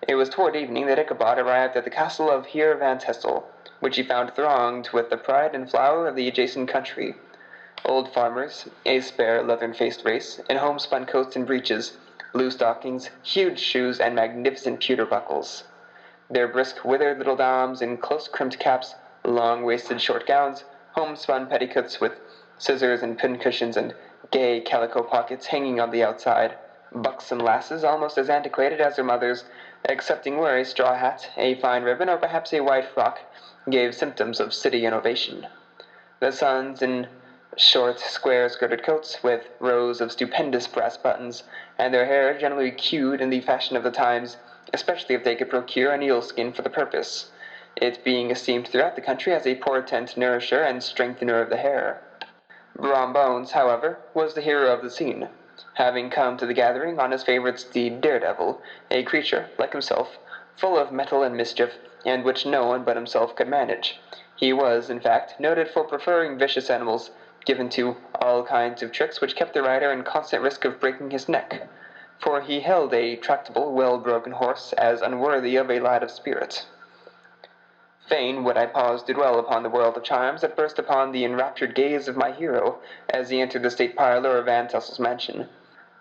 It was toward evening that Ichabod arrived at the castle of Heer Van Tassel, which he found thronged with the pride and flower of the adjacent country. Old farmers, a spare, leathern-faced race, in homespun coats and breeches, blue stockings, huge shoes, and magnificent pewter buckles. Their brisk, withered little dames in close-crimped caps, long-waisted short gowns, homespun petticoats with scissors and pincushions and gay calico pockets hanging on the outside, buxom lasses almost as antiquated as their mothers, excepting where a straw hat, a fine ribbon, or perhaps a white frock, gave symptoms of city innovation. The sons in short, square-skirted coats, with rows of stupendous brass buttons, and their hair generally queued in the fashion of the times, especially if they could procure an eel-skin for the purpose, it being esteemed throughout the country as a portent nourisher and strengthener of the hair. Brom Bones, however, was the hero of the scene, having come to the gathering on his favorite steed Daredevil, a creature, like himself, full of mettle and mischief, and which no one but himself could manage. He was, in fact, noted for preferring vicious animals, given to all kinds of tricks which kept the rider in constant risk of breaking his neck, for he held a tractable, well-broken horse as unworthy of a lad of spirit. Fain would I pause to dwell upon the world of charms that burst upon the enraptured gaze of my hero as he entered the state parlor of Van Tassel's mansion.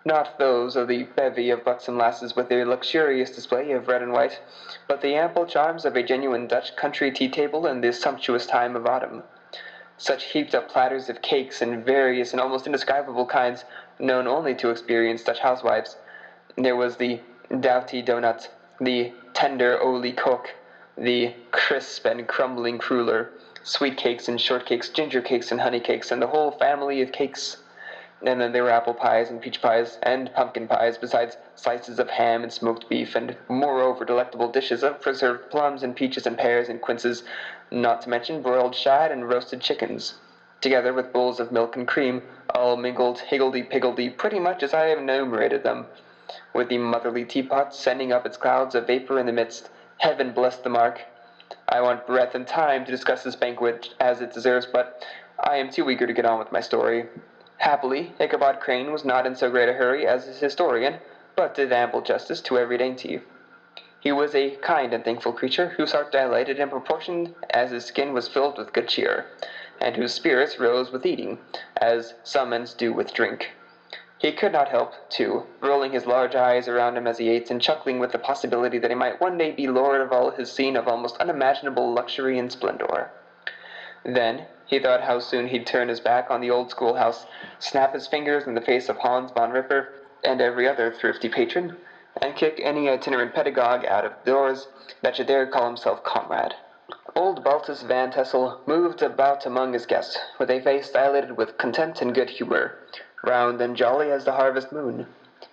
Not those of the bevy of buxom lasses with their luxurious display of red and white, but the ample charms of a genuine Dutch country tea-table in this sumptuous time of autumn. Such heaped-up platters of cakes in various and almost indescribable kinds, known only to experienced Dutch housewives. There was the doughty doughnut, the tender olie koek, the crisp and crumbling cruller, sweet cakes and shortcakes, ginger cakes and honey cakes, and the whole family of cakes. And then there were apple pies and peach pies and pumpkin pies, besides slices of ham and smoked beef, and moreover delectable dishes of preserved plums and peaches and pears and quinces, not to mention broiled shad and roasted chickens, together with bowls of milk and cream, all mingled higgledy-piggledy pretty much as I have enumerated them, with the motherly teapot sending up its clouds of vapor in the midst. Heaven bless the mark! I want breath and time to discuss this banquet as it deserves, but I am too eager to get on with my story. Happily, Ichabod Crane was not in so great a hurry as his historian, but did ample justice to every dainty. He was a kind and thankful creature, whose heart dilated in proportion as his skin was filled with good cheer, and whose spirits rose with eating, as some men's do with drink. He could not help, too, rolling his large eyes around him as he ate, and chuckling with the possibility that he might one day be lord of all his scene of almost unimaginable luxury and splendor. Then he thought how soon he'd turn his back on the old schoolhouse, snap his fingers in the face of Hans von Ripper and every other thrifty patron, and kick any itinerant pedagogue out of doors that should dare call himself comrade. Old Baltus Van Tassel moved about among his guests, with a face dilated with content and good humor, round and jolly as the harvest moon.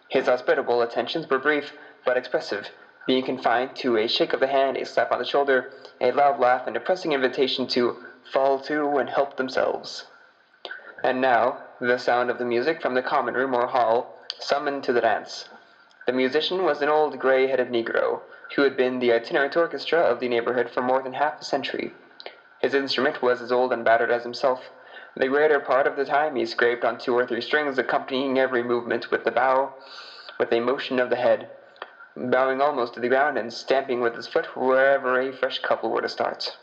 His hospitable attentions were brief, but expressive, being confined to a shake of the hand, a slap on the shoulder, a loud laugh, and a pressing invitation to fall to and help themselves. And now, the sound of the music from the common room or hall summoned to the dance. The musician was an old gray-headed Negro, who had been the itinerant orchestra of the neighborhood for more than half a century. His instrument was as old and battered as himself. The greater part of the time he scraped on 2 or 3 strings, accompanying every movement with a motion of the head, bowing almost to the ground and stamping with his foot wherever a fresh couple were to start.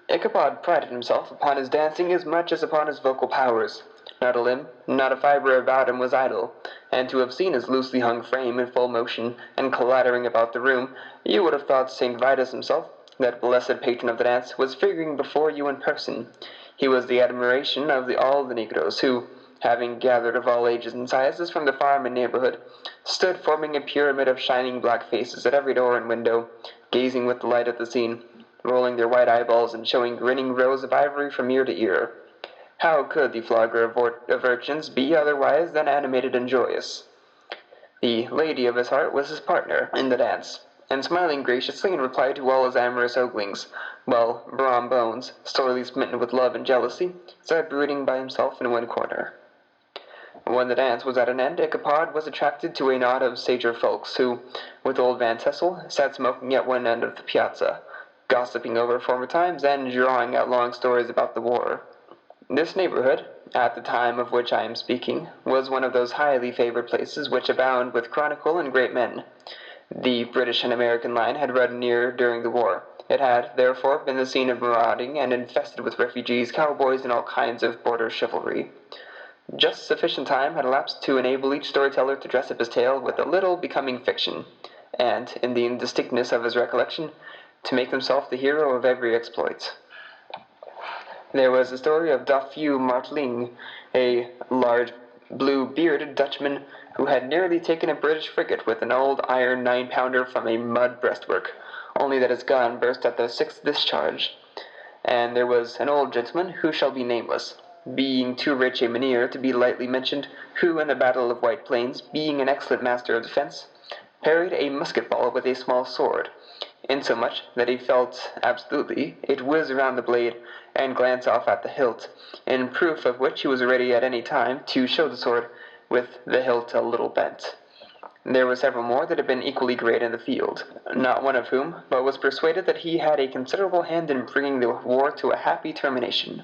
Ichabod prided himself upon his dancing as much as upon his vocal powers. Not a limb, not a fibre about him was idle, and to have seen his loosely hung frame in full motion and clattering about the room, you would have thought St. Vitus himself, that blessed patron of the dance, was figuring before you in person. He was the admiration of all the negroes, who, having gathered of all ages and sizes from the farm and neighborhood, stood forming a pyramid of shining black faces at every door and window, gazing with delight at the scene, rolling their white eyeballs and showing grinning rows of ivory from ear to ear. How could the flogger of urchins be otherwise than animated and joyous? The lady of his heart was his partner in the dance, and smiling graciously in reply to all his amorous oglings, while Brom Bones, sorely smitten with love and jealousy, sat brooding by himself in one corner. When the dance was at an end, Ichabod was attracted to a knot of sager folks, who, with old Van Tassel, sat smoking at one end of the piazza, gossiping over former times and drawing out long stories about the war. This neighborhood, at the time of which I am speaking, was one of those highly favored places which abound with chronicle and great men. The British and American line had run near during the war. It had, therefore, been the scene of marauding and infested with refugees, cowboys, and all kinds of border chivalry. Just sufficient time had elapsed to enable each storyteller to dress up his tale with a little becoming fiction, and, in the indistinctness of his recollection, to make himself the hero of every exploit. There was the story of Dofue Martling, a large, blue-bearded Dutchman who had nearly taken a British frigate with an old iron 9-pounder from a mud breastwork, only that his gun burst at the 6th discharge. And there was an old gentleman who shall be nameless, being too rich a Mynheer to be lightly mentioned, who in the Battle of White Plains, being an excellent master of defence, parried a musket-ball with a small sword, insomuch that he felt absolutely it whiz around the blade and glance off at the hilt, in proof of which he was ready at any time to show the sword with the hilt a little bent. There were several more that had been equally great in the field, not one of whom but was persuaded that he had a considerable hand in bringing the war to a happy termination.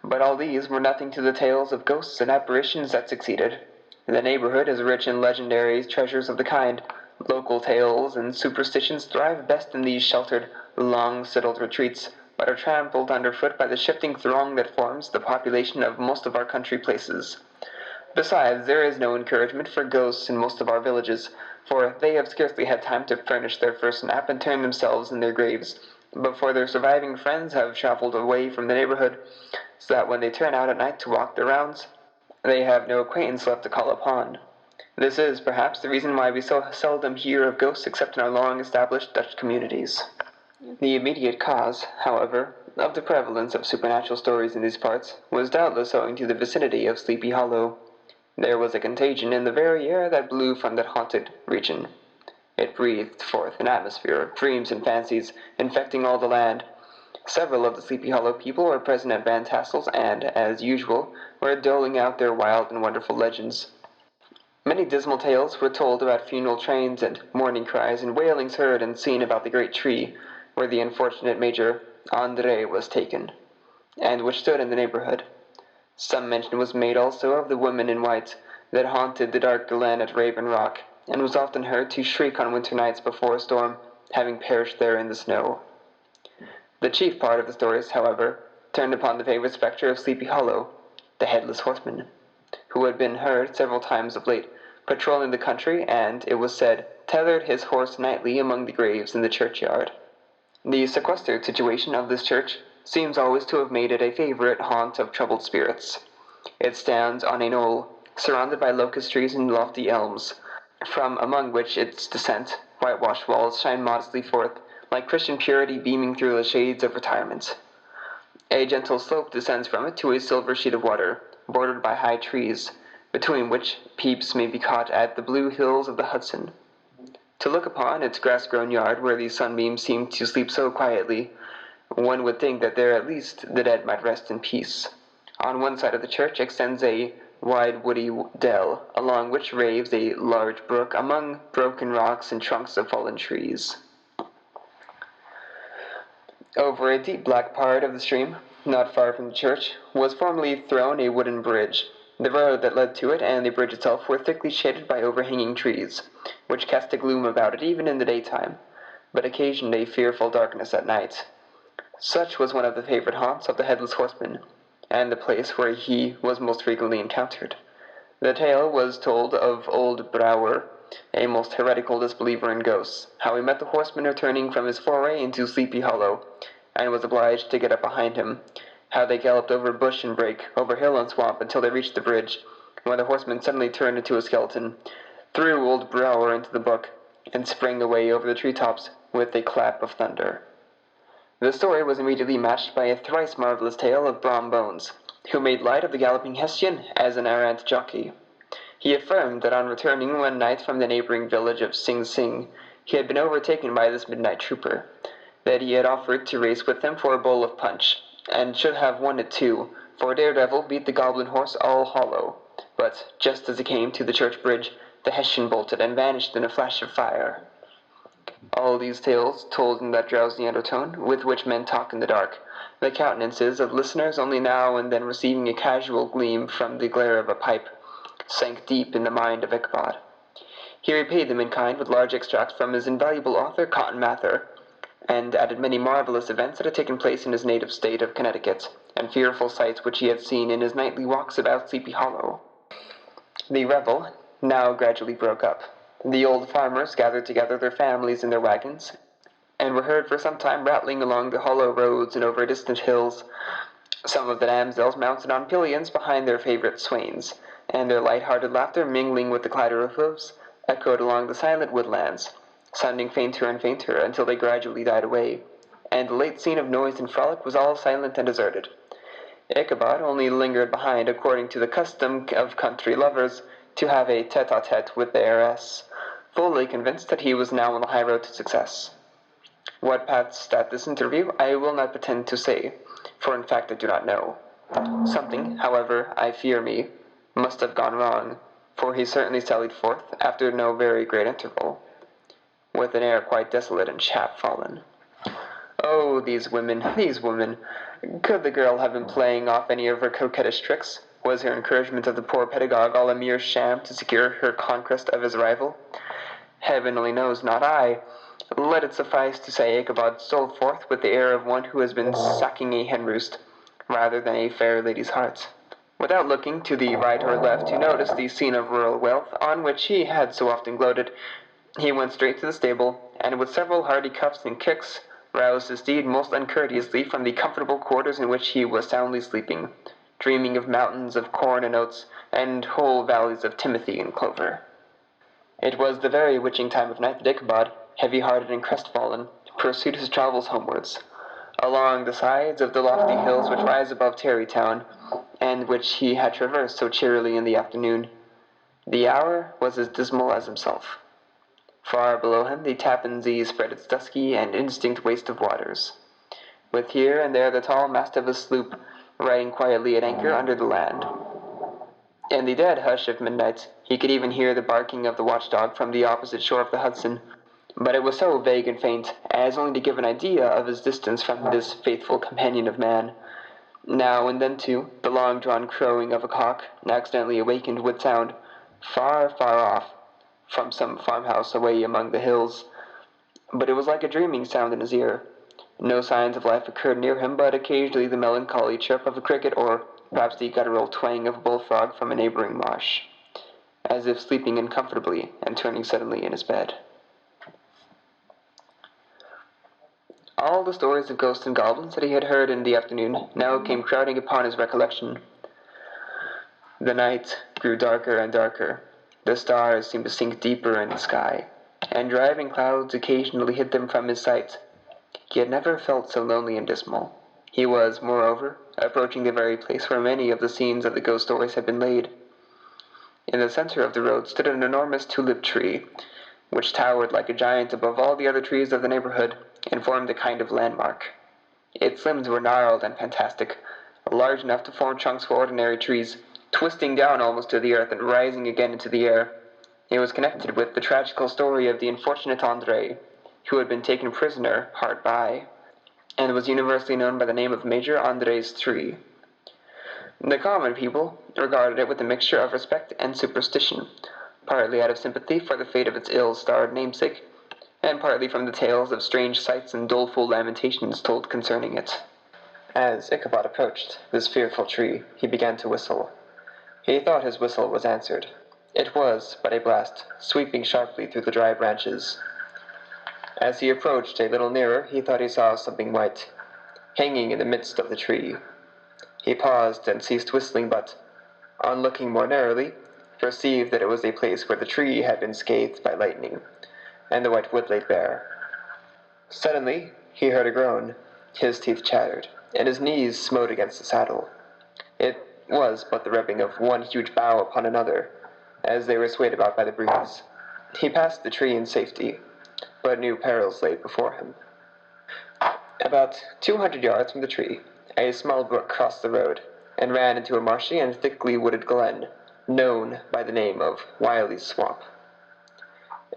But all these were nothing to the tales of ghosts and apparitions that succeeded. The neighborhood is rich in legendary treasures of the kind, Local tales and superstitions thrive best in these sheltered, long-settled retreats, but are trampled underfoot by the shifting throng that forms the population of most of our country places. Besides, there is no encouragement for ghosts in most of our villages, for they have scarcely had time to furnish their first nap and turn themselves in their graves, before their surviving friends have travelled away from the neighbourhood, so that when they turn out at night to walk their rounds, they have no acquaintance left to call upon. This is, perhaps, the reason why we so seldom hear of ghosts except in our long-established Dutch communities. The immediate cause, however, of the prevalence of supernatural stories in these parts was doubtless owing to the vicinity of Sleepy Hollow. There was a contagion in the very air that blew from that haunted region. It breathed forth an atmosphere of dreams and fancies, infecting all the land. Several of the Sleepy Hollow people were present at Van Tassel's and, as usual, were doling out their wild and wonderful legends. Many dismal tales were told about funeral trains and mourning cries and wailings heard and seen about the great tree where the unfortunate Major André was taken, and which stood in the neighbourhood. Some mention was made also of the woman in white that haunted the dark glen at Raven Rock, and was often heard to shriek on winter nights before a storm, having perished there in the snow. The chief part of the stories, however, turned upon the favourite spectre of Sleepy Hollow, the Headless Horseman, who had been heard several times of late, patrolling the country, and, it was said, tethered his horse nightly among the graves in the churchyard. The sequestered situation of this church seems always to have made it a favourite haunt of troubled spirits. It stands on a knoll, surrounded by locust trees and lofty elms, from among which its descent, whitewashed walls shine modestly forth, like Christian purity beaming through the shades of retirement. A gentle slope descends from it to a silver sheet of water, bordered by high trees, between which peeps may be caught at the blue hills of the Hudson. To look upon its grass-grown yard, where the sunbeams seem to sleep so quietly, one would think that there at least the dead might rest in peace. On one side of the church extends a wide woody dell, along which raves a large brook among broken rocks and trunks of fallen trees. Over a deep black part of the stream, not far from the church, was formerly thrown a wooden bridge. The road that led to it and the bridge itself were thickly shaded by overhanging trees, which cast a gloom about it even in the daytime, but occasioned a fearful darkness at night. Such was one of the favourite haunts of the Headless Horseman, and the place where he was most frequently encountered. The tale was told of old Brouwer, a most heretical disbeliever in ghosts, how he met the horseman returning from his foray into Sleepy Hollow, and was obliged to get up behind him, how they galloped over bush and brake, over hill and swamp, until they reached the bridge, when the horseman suddenly turned into a skeleton, threw old Brouwer into the brook, and sprang away over the tree-tops with a clap of thunder. The story was immediately matched by a thrice marvellous tale of Brom Bones, who made light of the galloping Hessian as an arrant jockey. He affirmed that on returning one night from the neighbouring village of Sing Sing, he had been overtaken by this midnight trooper, that he had offered to race with them for a bowl of punch, and should have won it too, for Daredevil beat the goblin horse all hollow, but just as he came to the church bridge, the Hessian bolted and vanished in a flash of fire. All these tales, told in that drowsy undertone with which men talk in the dark, the countenances of listeners only now and then receiving a casual gleam from the glare of a pipe, sank deep in the mind of Ichabod. He repaid them in kind with large extracts from his invaluable author, Cotton Mather, and added many marvellous events that had taken place in his native state of Connecticut, and fearful sights which he had seen in his nightly walks about Sleepy Hollow. The revel now gradually broke up. The old farmers gathered together their families in their wagons, and were heard for some time rattling along the hollow roads and over distant hills, some of the damsels mounted on pillions behind their favourite swains, and their light-hearted laughter, mingling with the clatter of hoofs, echoed along the silent woodlands, sounding fainter and fainter until they gradually died away, and the late scene of noise and frolic was all silent and deserted. Ichabod only lingered behind, according to the custom of country lovers, to have a tete-a-tete with the heiress, fully convinced that he was now on the high road to success. What passed at this interview I will not pretend to say, for in fact I do not know. Something, however, I fear me, must have gone wrong, for he certainly sallied forth, after no very great interval, with an air quite desolate and chapfallen. Oh, these women, these women! Could the girl have been playing off any of her coquettish tricks? Was her encouragement of the poor pedagogue all a mere sham to secure her conquest of his rival? Heaven only knows, not I. Let it suffice to say Ichabod stole forth with the air of one who has been sucking a hen roost, rather than a fair lady's heart. Without looking to the right or left to notice the scene of rural wealth on which he had so often gloated, he went straight to the stable, and with several hearty cuffs and kicks, roused his steed most uncourteously from the comfortable quarters in which he was soundly sleeping, dreaming of mountains of corn and oats, and whole valleys of timothy and clover. It was the very witching time of night that Ichabod, heavy-hearted and crestfallen, pursued his travels homewards, along the sides of the lofty hills which rise above Tarrytown, and which he had traversed so cheerily in the afternoon. The hour was as dismal as himself. Far below him the Tappan Zee spread its dusky and indistinct waste of waters, with here and there the tall mast of a sloop riding quietly at anchor under the land. In the dead hush of midnight he could even hear the barking of the watchdog from the opposite shore of the Hudson, but it was so vague and faint as only to give an idea of his distance from this faithful companion of man. Now and then, too, the long-drawn crowing of a cock accidentally awakened would sound, far, far off, from some farmhouse away among the hills, but it was like a dreaming sound in his ear. No signs of life occurred near him, but occasionally the melancholy chirp of a cricket, or perhaps the guttural twang of a bullfrog from a neighboring marsh, as if sleeping uncomfortably and turning suddenly in his bed. All the stories of ghosts and goblins that he had heard in the afternoon now came crowding upon his recollection. The night grew darker and darker. The stars seemed to sink deeper in the sky, and driving clouds occasionally hid them from his sight. He had never felt so lonely and dismal. He was, moreover, approaching the very place where many of the scenes of the ghost stories had been laid. In the center of the road stood an enormous tulip tree, which towered like a giant above all the other trees of the neighborhood, and formed a kind of landmark. Its limbs were gnarled and fantastic, large enough to form trunks for ordinary trees, twisting down almost to the earth and rising again into the air. It was connected with the tragical story of the unfortunate André, who had been taken prisoner hard by, and was universally known by the name of Major André's tree. The common people regarded it with a mixture of respect and superstition, partly out of sympathy for the fate of its ill-starred namesake, and partly from the tales of strange sights and doleful lamentations told concerning it. As Ichabod approached this fearful tree, he began to whistle. He thought his whistle was answered. It was but a blast, sweeping sharply through the dry branches. As he approached a little nearer, he thought he saw something white, hanging in the midst of the tree. He paused and ceased whistling, but, on looking more narrowly, perceived that it was a place where the tree had been scathed by lightning, and the white wood laid bare. Suddenly he heard a groan, his teeth chattered, and his knees smote against the saddle. It was but the rubbing of one huge bough upon another, as they were swayed about by the breeze. He passed the tree in safety, but new perils lay before him. About 200 yards from the tree, a small brook crossed the road, and ran into a marshy and thickly wooded glen, known by the name of Wiley's Swamp.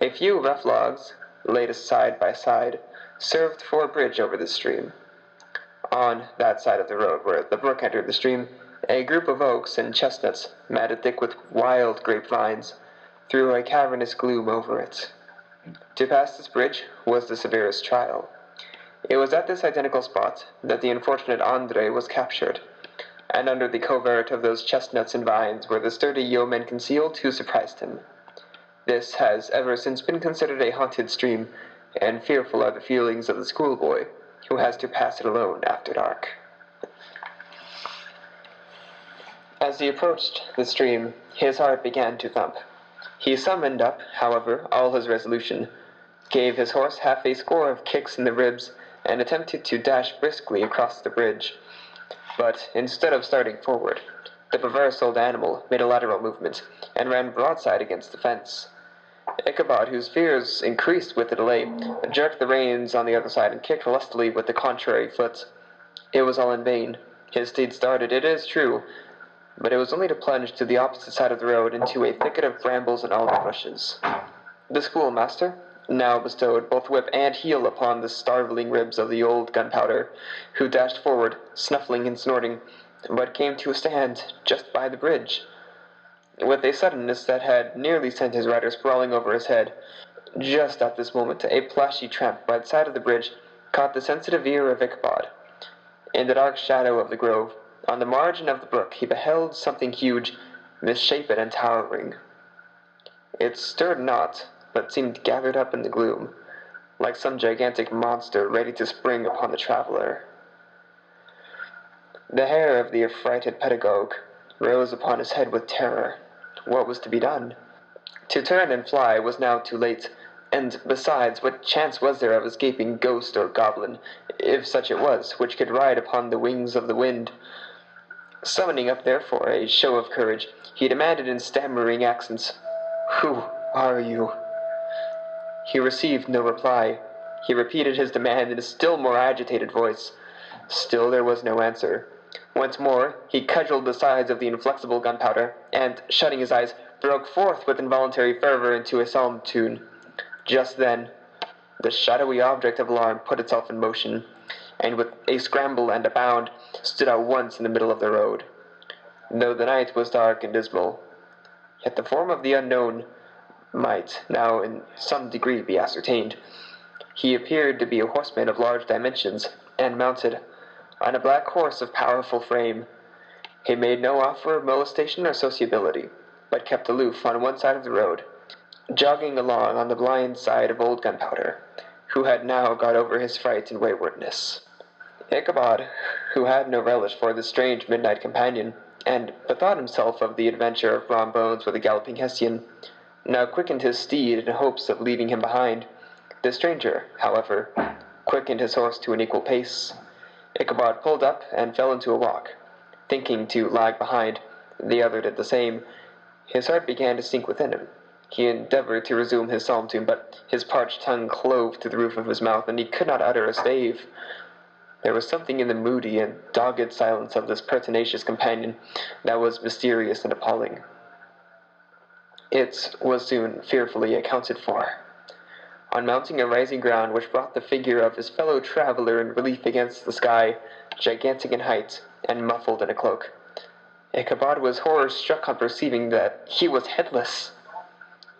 A few rough logs, laid side by side, served for a bridge over this stream. On that side of the road where the brook entered the stream, a group of oaks and chestnuts, matted thick with wild grapevines, threw a cavernous gloom over it. To pass this bridge was the severest trial. It was at this identical spot that the unfortunate André was captured, and under the covert of those chestnuts and vines were the sturdy yeomen concealed who surprised him. This has ever since been considered a haunted stream, and fearful are the feelings of the schoolboy who has to pass it alone after dark. As he approached the stream, his heart began to thump. He summoned up, however, all his resolution, gave his horse half a score of kicks in the ribs, and attempted to dash briskly across the bridge. But instead of starting forward, the perverse old animal made a lateral movement, and ran broadside against the fence. Ichabod, whose fears increased with the delay, jerked the reins on the other side and kicked lustily with the contrary foot. It was all in vain. His steed started, it is true, but it was only to plunge to the opposite side of the road into a thicket of brambles and alder bushes. The schoolmaster now bestowed both whip and heel upon the starveling ribs of the old Gunpowder, who dashed forward, snuffling and snorting, but came to a stand just by the bridge. With a suddenness that had nearly sent his rider sprawling over his head, Just at this moment, a plashy tramp by the side of the bridge caught the sensitive ear of Ichabod. In the dark shadow of the grove, on the margin of the brook, he beheld something huge, misshapen and towering. It stirred not, but seemed gathered up in the gloom, like some gigantic monster ready to spring upon the traveler. The hair of the affrighted pedagogue rose upon his head with terror. What was to be done? To turn and fly was now too late, and besides, what chance was there of escaping ghost or goblin, if such it was, which could ride upon the wings of the wind? Summoning up, therefore, a show of courage, he demanded in stammering accents, "Who are you?" He received no reply. He repeated his demand in a still more agitated voice. Still there was no answer. Once more he cudgelled the sides of the inflexible gunpowder, and, shutting his eyes, broke forth with involuntary fervour into a psalm tune. Just then the shadowy object of alarm put itself in motion, and with a scramble and a bound stood at once in the middle of the road. Though the night was dark and dismal, yet the form of the unknown might now in some degree be ascertained. He appeared to be a horseman of large dimensions, and mounted on a black horse of powerful frame. He made no offer of molestation or sociability, but kept aloof on one side of the road, jogging along on the blind side of old Gunpowder, who had now got over his fright and waywardness. Ichabod, who had no relish for this strange midnight companion, and bethought himself of the adventure of Brom Bones with the galloping Hessian, now quickened his steed in hopes of leaving him behind. The stranger, however, quickened his horse to an equal pace. Ichabod pulled up and fell into a walk. Thinking to lag behind, the other did the same. His heart began to sink within him. He endeavoured to resume his psalm tune, but his parched tongue clove to the roof of his mouth, and he could not utter a stave. There was something in the moody and dogged silence of this pertinacious companion that was mysterious and appalling. It was soon fearfully accounted for. On mounting a rising ground which brought the figure of his fellow traveller in relief against the sky, gigantic in height, and muffled in a cloak, Ichabod was horror-struck on perceiving that he was headless.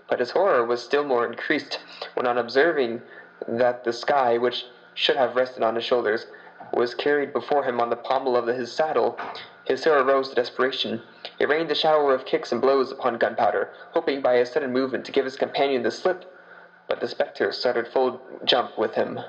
But his horror was still more increased when, on observing that the sky, which should have rested on his shoulders, was carried before him on the pommel of his saddle, his terror rose to desperation. He rained a shower of kicks and blows upon Gunpowder, hoping by a sudden movement to give his companion the slip, but the spectre started full jump with him.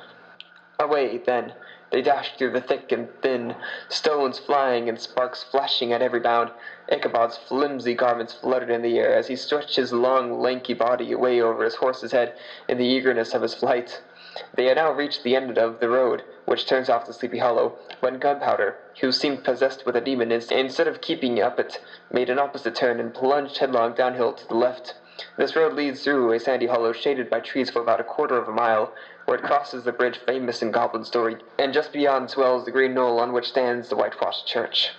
Away, then, they dashed through the thick and thin, stones flying and sparks flashing at every bound. Ichabod's flimsy garments fluttered in the air as he stretched his long, lanky body away over his horse's head in the eagerness of his flight. They had now reached the end of the road, which turns off to Sleepy Hollow, when Gunpowder, who seemed possessed with a demon, instead of keeping up it, made an opposite turn and plunged headlong downhill to the left. This road leads through a sandy hollow shaded by trees for about a quarter of a mile, where it crosses the bridge famous in goblin story, and just beyond swells the green knoll on which stands the whitewashed church.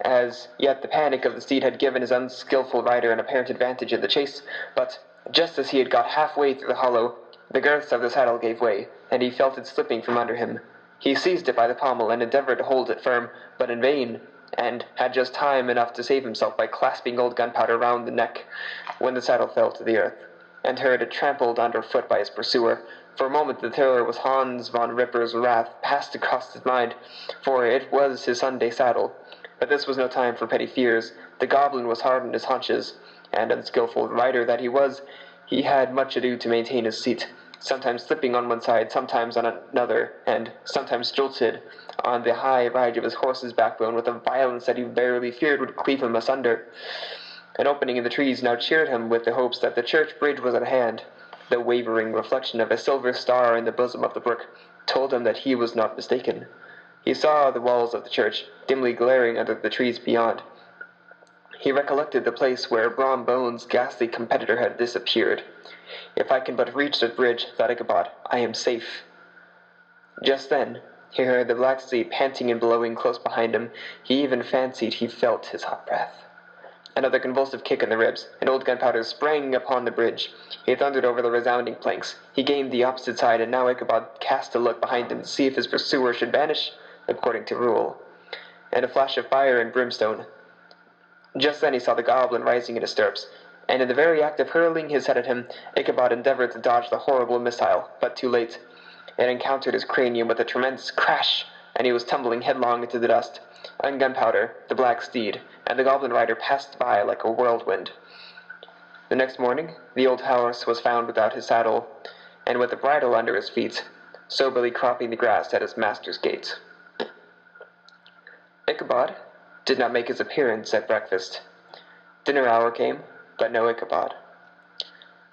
As yet the panic of the steed had given his unskilful rider an apparent advantage in the chase, but just as he had got halfway through the hollow, the girths of the saddle gave way, and he felt it slipping from under him. He seized it by the pommel and endeavoured to hold it firm, but in vain, and had just time enough to save himself by clasping old Gunpowder round the neck, when the saddle fell to the earth, and heard it trampled underfoot by his pursuer. For a moment the terror was Hans von Ripper's wrath passed across his mind, for it was his Sunday saddle. But this was no time for petty fears. The goblin was hard on his haunches, and unskilful rider that he was, he had much ado to maintain his seat, sometimes slipping on one side, sometimes on another, and sometimes jolted on the high ridge of his horse's backbone with a violence that he verily feared would cleave him asunder. An opening in the trees now cheered him with the hopes that the church bridge was at hand. The wavering reflection of a silver star in the bosom of the brook told him that he was not mistaken. He saw the walls of the church, dimly glaring under the trees beyond. He recollected the place where Brom Bones' ghastly competitor had disappeared. If I can but reach that bridge, thought Ichabod, I am safe. Just then he heard the black sea panting and blowing close behind him. He even fancied he felt his hot breath. Another convulsive kick in the ribs, and old Gunpowder sprang upon the bridge. He thundered over the resounding planks. He gained the opposite side, and now Ichabod cast a look behind him to see if his pursuer should vanish, according to rule. And a flash of fire and brimstone. Just then he saw the goblin rising in his stirrups. and in the very act of hurling his head at him, Ichabod endeavored to dodge the horrible missile, but too late. It encountered his cranium with a tremendous crash, and he was tumbling headlong into the dust. And Gunpowder, the black steed, and the goblin rider passed by like a whirlwind. The next morning, the old horse was found without his saddle, and with the bridle under his feet, soberly cropping the grass at his master's gate. Ichabod did not make his appearance at breakfast. Dinner hour came, but no Ichabod.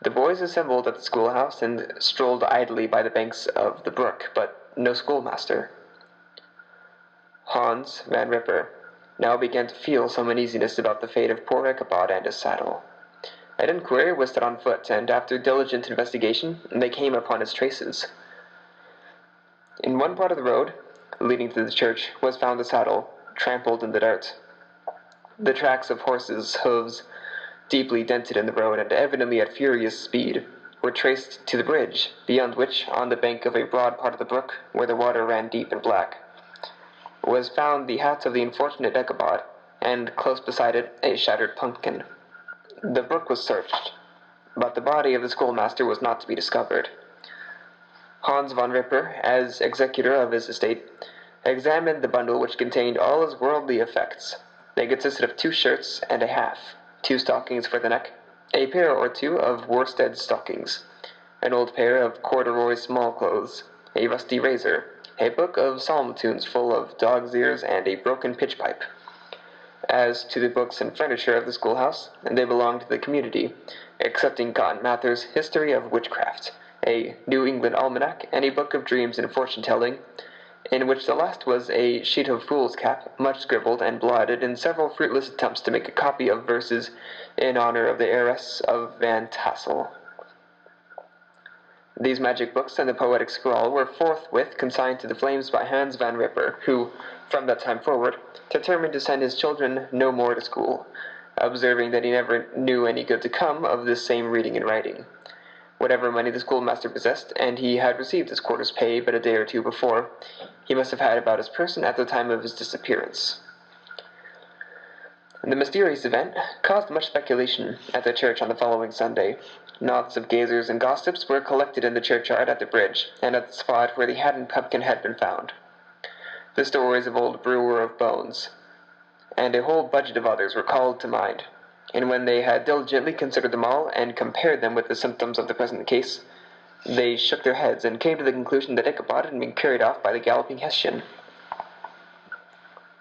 The boys assembled at the schoolhouse and strolled idly by the banks of the brook, but no schoolmaster. Hans Van Ripper now began to feel some uneasiness about the fate of poor Ichabod and his saddle. An inquiry was set on foot, and after diligent investigation, they came upon his traces. In one part of the road, leading to the church, was found the saddle, trampled in the dirt. The tracks of horses' hooves, deeply dented in the road and evidently at furious speed, were traced to the bridge, beyond which, on the bank of a broad part of the brook, where the water ran deep and black, was found the hat of the unfortunate Ichabod, and close beside it a shattered pumpkin. The brook was searched, but the body of the schoolmaster was not to be discovered. Hans Van Ripper, as executor of his estate, examined the bundle which contained all his worldly effects. They consisted of 2 shirts and a half, 2 stockings for the neck, a pair or 2 of worsted stockings, an old pair of corduroy small clothes, a rusty razor, a book of psalm tunes full of dog's ears, and a broken pitch pipe. As to the books and furniture of the schoolhouse, they belonged to the community, excepting Cotton Mather's History of Witchcraft, a New England Almanac, and a book of dreams and fortune-telling, in which the last was a sheet of foolscap, much scribbled and blotted in several fruitless attempts to make a copy of verses in honor of the heiress of Van Tassel. These magic books and the poetic scrawl were forthwith consigned to the flames by Hans Van Ripper, who, from that time forward, determined to send his children no more to school, observing that he never knew any good to come of this same reading and writing. Whatever money the schoolmaster possessed, and he had received his quarter's pay but a day or 2 before, he must have had about his person at the time of his disappearance. The mysterious event caused much speculation at the church on the following Sunday. Knots of gazers and gossips were collected in the churchyard, at the bridge, and at the spot where the hat and pumpkin had been found. The stories of old Brewer of Bones, and a whole budget of others, were called to mind, and when they had diligently considered them all, and compared them with the symptoms of the present case, they shook their heads, and came to the conclusion that Ichabod had been carried off by the galloping Hessian.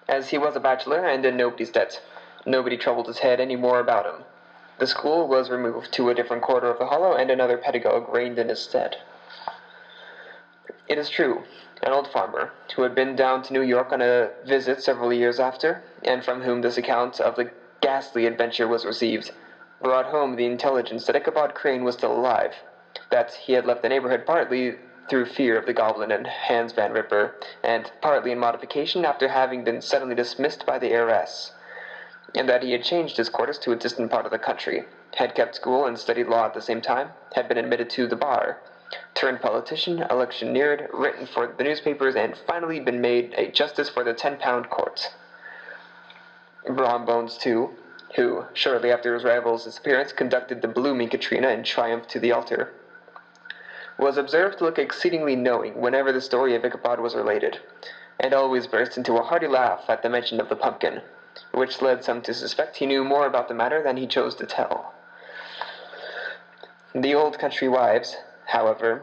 As he was a bachelor, and in nobody's debt, nobody troubled his head any more about him. The school was removed to a different quarter of the hollow, and another pedagogue reigned in his stead. It is true, an old farmer, who had been down to New York on a visit several years after, and from whom this account of the ghastly adventure was received, brought home the intelligence that Ichabod Crane was still alive, that he had left the neighborhood partly through fear of the goblin and Hans Van Ripper, and partly in modification after having been suddenly dismissed by the heiress, and that he had changed his quarters to a distant part of the country, had kept school and studied law at the same time, had been admitted to the bar, turned politician, electioneered, written for the newspapers, and finally been made a justice for the 10-pound court. Brom Bones, too, who, shortly after his rival's disappearance, conducted the blooming Katrina in triumph to the altar, was observed to look exceedingly knowing whenever the story of Ichabod was related, and always burst into a hearty laugh at the mention of the pumpkin, which led some to suspect he knew more about the matter than he chose to tell. The old country wives, however,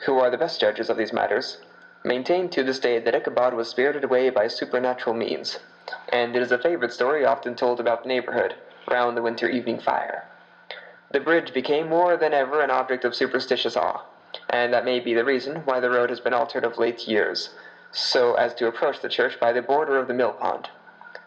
who are the best judges of these matters, maintain to this day that Ichabod was spirited away by supernatural means, and it is a favorite story often told about the neighborhood, round the winter evening fire. The bridge became more than ever an object of superstitious awe, and that may be the reason why the road has been altered of late years, so as to approach the church by the border of the mill pond.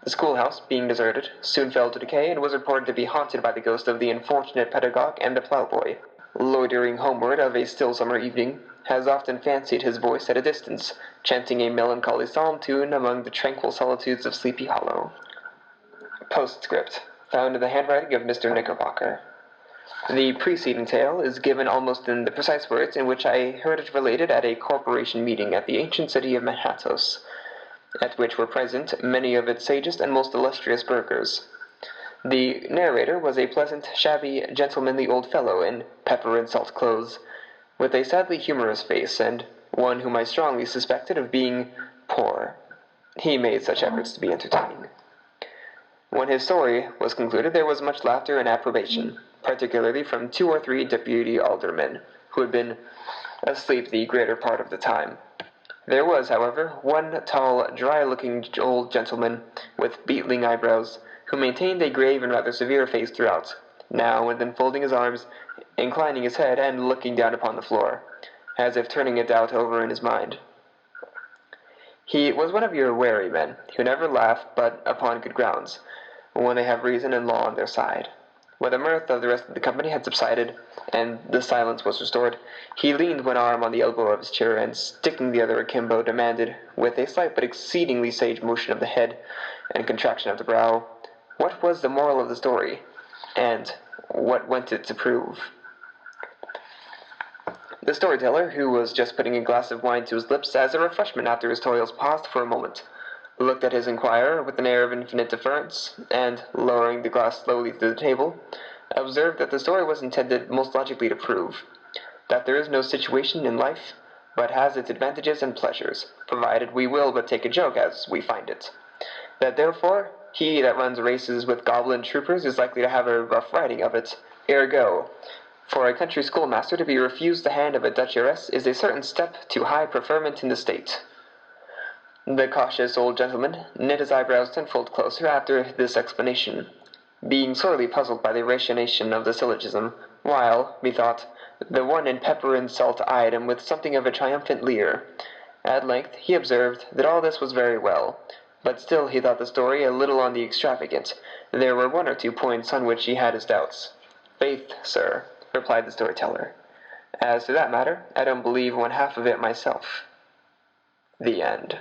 The schoolhouse, being deserted, soon fell to decay, and was reported to be haunted by the ghost of the unfortunate pedagogue and the ploughboy. Loitering homeward of a still summer evening, has often fancied his voice at a distance, chanting a melancholy psalm tune among the tranquil solitudes of Sleepy Hollow. Postscript, found in the handwriting of Mr. Knickerbocker. The preceding tale is given almost in the precise words in which I heard it related at a corporation meeting at the ancient city of Manhattan, at which were present many of its sagest and most illustrious burghers. The narrator was a pleasant, shabby, gentlemanly old fellow in pepper and salt clothes, with a sadly humorous face, and one whom I strongly suspected of being poor. He made such efforts to be entertaining. When his story was concluded, there was much laughter and approbation, particularly from 2 or 3 deputy aldermen, who had been asleep the greater part of the time. There was, however, one tall, dry-looking old gentleman, with beetling eyebrows, who maintained a grave and rather severe face throughout, now and then folding his arms, inclining his head, and looking down upon the floor, as if turning a doubt over in his mind. He was one of your wary men, who never laugh but upon good grounds, when they have reason and law on their side. When the mirth of the rest of the company had subsided, and the silence was restored, he leaned one arm on the elbow of his chair, and sticking the other akimbo, demanded, with a slight but exceedingly sage motion of the head and contraction of the brow, what was the moral of the story, and what went it to prove? The storyteller, who was just putting a glass of wine to his lips as a refreshment after his toils, paused for a moment, looked at his inquirer with an air of infinite deference, and, lowering the glass slowly to the table, observed that the story was intended most logically to prove that there is no situation in life but has its advantages and pleasures, provided we will but take a joke as we find it. That therefore he that runs races with goblin troopers is likely to have a rough riding of it. Ergo, for a country schoolmaster to be refused the hand of a duchess is a certain step to high preferment in the state. The cautious old gentleman knit his eyebrows tenfold closer after this explanation, being sorely puzzled by the ratiocination of the syllogism, while, methought, the one in pepper and salt eyed him with something of a triumphant leer. At length he observed that all this was very well, but still he thought the story a little on the extravagant. There were 1 or 2 points on which he had his doubts. Faith, sir, replied the storyteller, as to that matter, I don't believe 1/2 of it myself. The end.